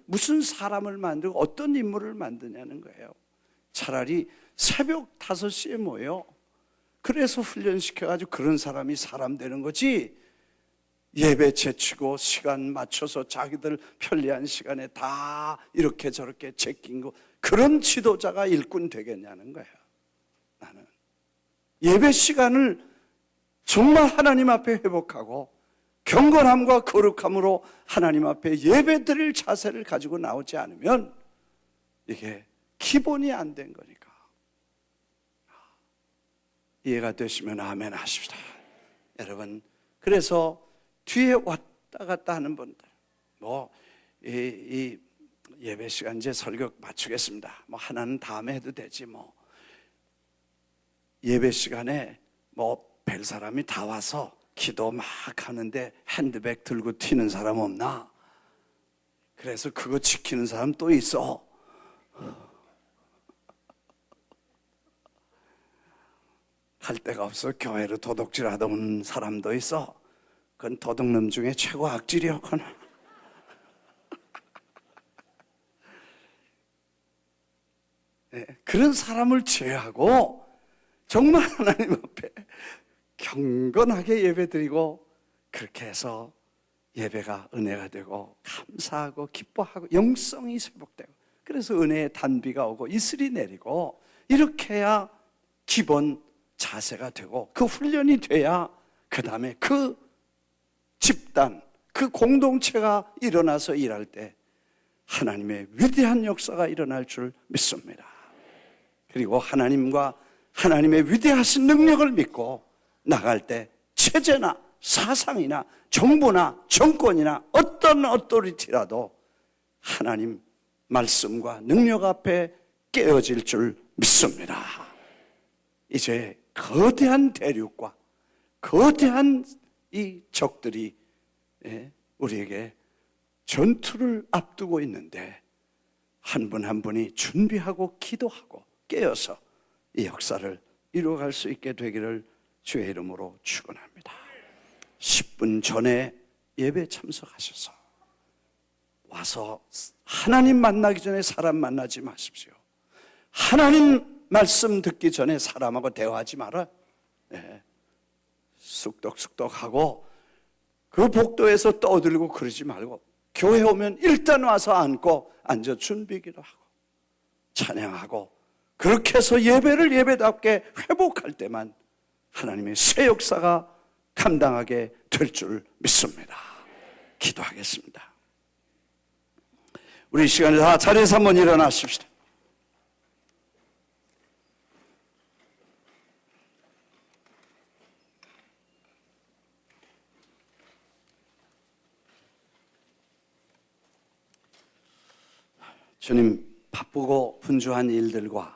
무슨 사람을 만들고 어떤 인물을 만드냐는 거예요. 차라리 새벽 5시에 모여. 그래서 훈련시켜가지고 그런 사람이 사람 되는 거지. 예배 제치고 시간 맞춰서 자기들 편리한 시간에 다 이렇게 저렇게 제낀 거, 그런 지도자가 일꾼 되겠냐는 거예요. 나는 예배 시간을 정말 하나님 앞에 회복하고 경건함과 거룩함으로 하나님 앞에 예배 드릴 자세를 가지고 나오지 않으면 이게 기본이 안 된 거니까. 이해가 되시면 아멘 하십시다. 여러분, 그래서 뒤에 왔다 갔다 하는 분들, 이 예배 시간 이제 설교 마치겠습니다. 하나는 다음에 해도 되지 예배 시간에 별 사람이 다 와서 기도 막 하는데 핸드백 들고 튀는 사람 없나? 그래서 그거 지키는 사람 또 있어. 할 데가 없어 교회로 도둑질 하다 온 사람도 있어. 그건 도둑놈 중에 최고 악질이었구나. 네, 그런 사람을 제외하고 정말 하나님 앞에 경건하게 예배드리고 그렇게 해서 예배가 은혜가 되고 감사하고 기뻐하고 영성이 회복되고 그래서 은혜의 단비가 오고 이슬이 내리고 이렇게 해야 기본 자세가 되고 그 훈련이 돼야 그 다음에 그 집단, 그 공동체가 일어나서 일할 때 하나님의 위대한 역사가 일어날 줄 믿습니다. 그리고 하나님과 하나님의 위대하신 능력을 믿고 나갈 때 체제나 사상이나 정부나 정권이나 어떤 어토리티라도 하나님 말씀과 능력 앞에 깨어질 줄 믿습니다. 이제 거대한 대륙과 거대한 이 적들이 우리에게 전투를 앞두고 있는데 한 분 한 분이 준비하고 기도하고 깨어서 이 역사를 이루어갈 수 있게 되기를 주의 이름으로 축원합니다. 10분 전에 예배 참석하셔서 와서 하나님 만나기 전에 사람 만나지 마십시오. 하나님 말씀 듣기 전에 사람하고 대화하지 마라. 쑥덕쑥덕하고 그 복도에서 떠들고 그러지 말고 교회 오면 일단 와서 앉고 앉아 준비기도 하고 찬양하고 그렇게 해서 예배를 예배답게 회복할 때만 하나님의 새 역사가 감당하게 될 줄 믿습니다. 기도하겠습니다. 우리 시간에 다 자리에서 한번 일어나십시다. 주님, 바쁘고 분주한 일들과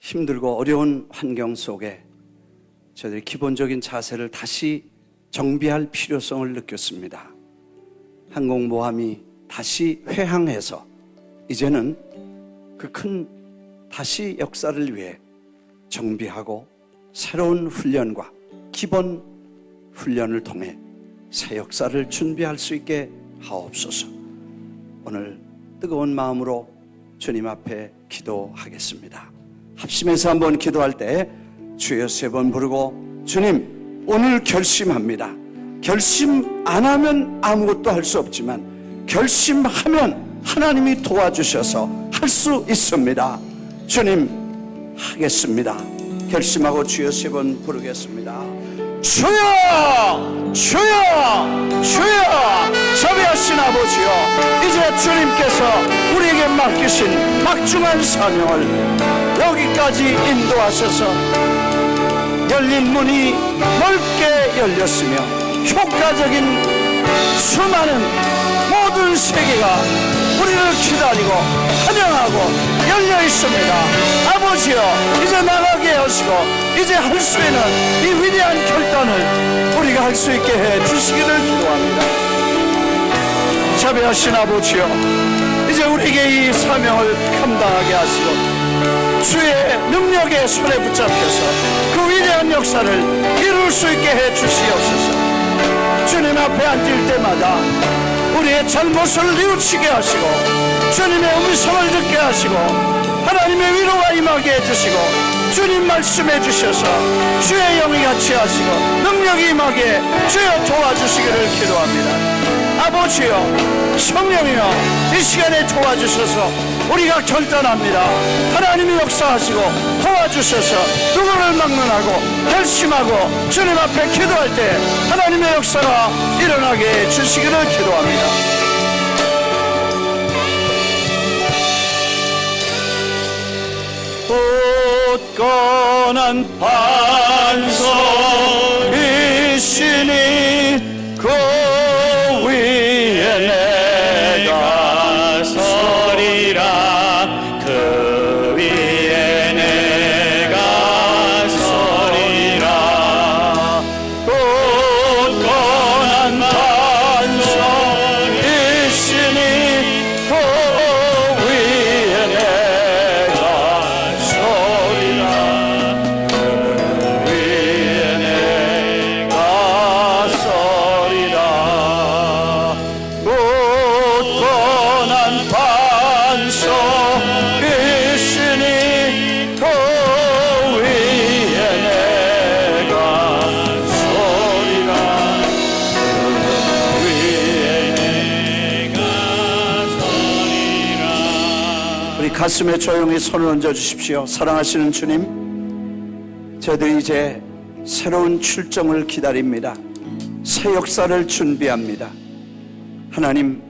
힘들고 어려운 환경 속에 저희들이 기본적인 자세를 다시 정비할 필요성을 느꼈습니다. 항공모함이 다시 회항해서 이제는 그 큰 다시 역사를 위해 정비하고 새로운 훈련과 기본 훈련을 통해 새 역사를 준비할 수 있게 하옵소서. 오늘 뜨거운 마음으로 주님 앞에 기도하겠습니다. 합심해서 한번 기도할 때 주여 3번 부르고, 주님 오늘 결심합니다. 결심 안 하면 아무것도 할 수 없지만 결심하면 하나님이 도와주셔서 할 수 있습니다. 주님 하겠습니다. 결심하고 주여 3번 부르겠습니다. 주여 주여 주여. 자비하신 아버지여, 이제 주님께서 우리에게 맡기신 막중한 사명을 여기까지 인도하셔서 열린 문이 넓게 열렸으며 효과적인 수많은 모든 세계가 우리를 기다리고 환영하고 열려 있습니다. 아버지여, 이제 나가게 하시고 이제 할 수 있는 이 위대한 결단을 우리가 할 수 있게 해 주시기를 기도합니다. 자비하신 아버지여, 이제 우리에게 이 사명을 감당하게 하시고 주의 능력의 손에 붙잡혀서 그 위대한 역사를 이룰 수 있게 해 주시옵소서. 주님 앞에 앉을 때마다 우리의 잘못을 뉘우치게 하시고 주님의 음성을 듣게 하시고 하나님의 위로가 임하게 해주시고 주님 말씀해 주셔서 주의 영이 같이 하시고 능력이 임하게 주여 도와주시기를 기도합니다. 아버지여, 성령이여, 이 시간에 도와주셔서 우리가 결단합니다. 하나님이 역사하시고 도와주셔서 누구를 막론하고 결심하고 주님 앞에 기도할 때 하나님의 역사가 일어나게 해주시기를 기도합니다. 굳건한 반석이시니 그 위에 내가 서리라. 그 위에 내가 서리라. 굳건한 반석이시니 그 위에 내가 서리라. 그 위에 내가 서리라. 굳건한 반석이시니 그 위에 내가 서리라. 그 위에 내가 서리라. 우리 가슴에 조용히 손을 얹어 주십시오. 사랑하시는 주님, 저희들이 이제 새로운 출정을 기다립니다. 새 역사를 준비합니다. 하나님,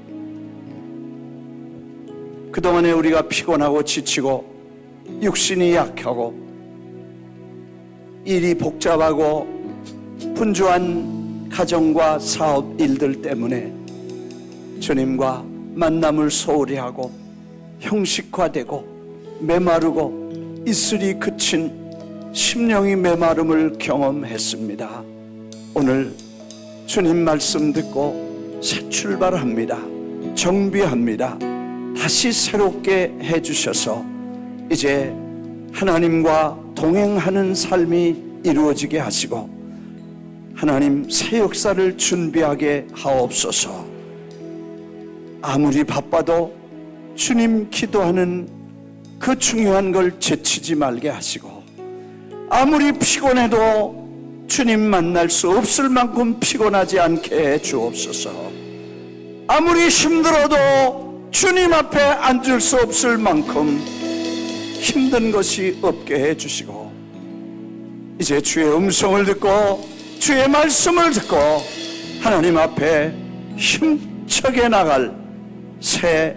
그동안에 우리가 피곤하고 지치고 육신이 약하고 일이 복잡하고 분주한 가정과 사업 일들 때문에 주님과 만남을 소홀히 하고 형식화되고 메마르고 이슬이 그친 심령이 메마름을 경험했습니다. 오늘 주님 말씀 듣고 새 출발합니다. 정비합니다. 다시 새롭게 해주셔서 이제 하나님과 동행하는 삶이 이루어지게 하시고 하나님 새 역사를 준비하게 하옵소서. 아무리 바빠도 주님 기도하는 그 중요한 걸 제치지 말게 하시고, 아무리 피곤해도 주님 만날 수 없을 만큼 피곤하지 않게 해 주옵소서. 아무리 힘들어도 주님 앞에 앉을 수 없을 만큼 힘든 것이 없게 해 주시고, 이제 주의 음성을 듣고 주의 말씀을 듣고 하나님 앞에 힘차게 나갈 새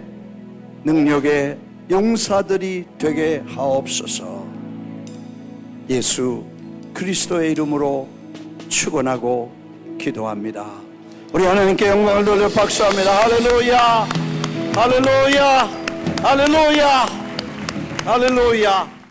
능력의 용사들이 되게 하옵소서. 예수 그리스도의 이름으로 축원하고 기도합니다. 우리 하나님께 영광을 돌려 박수합니다. 할렐루야, 할렐루야. 할렐루야. 할렐루야.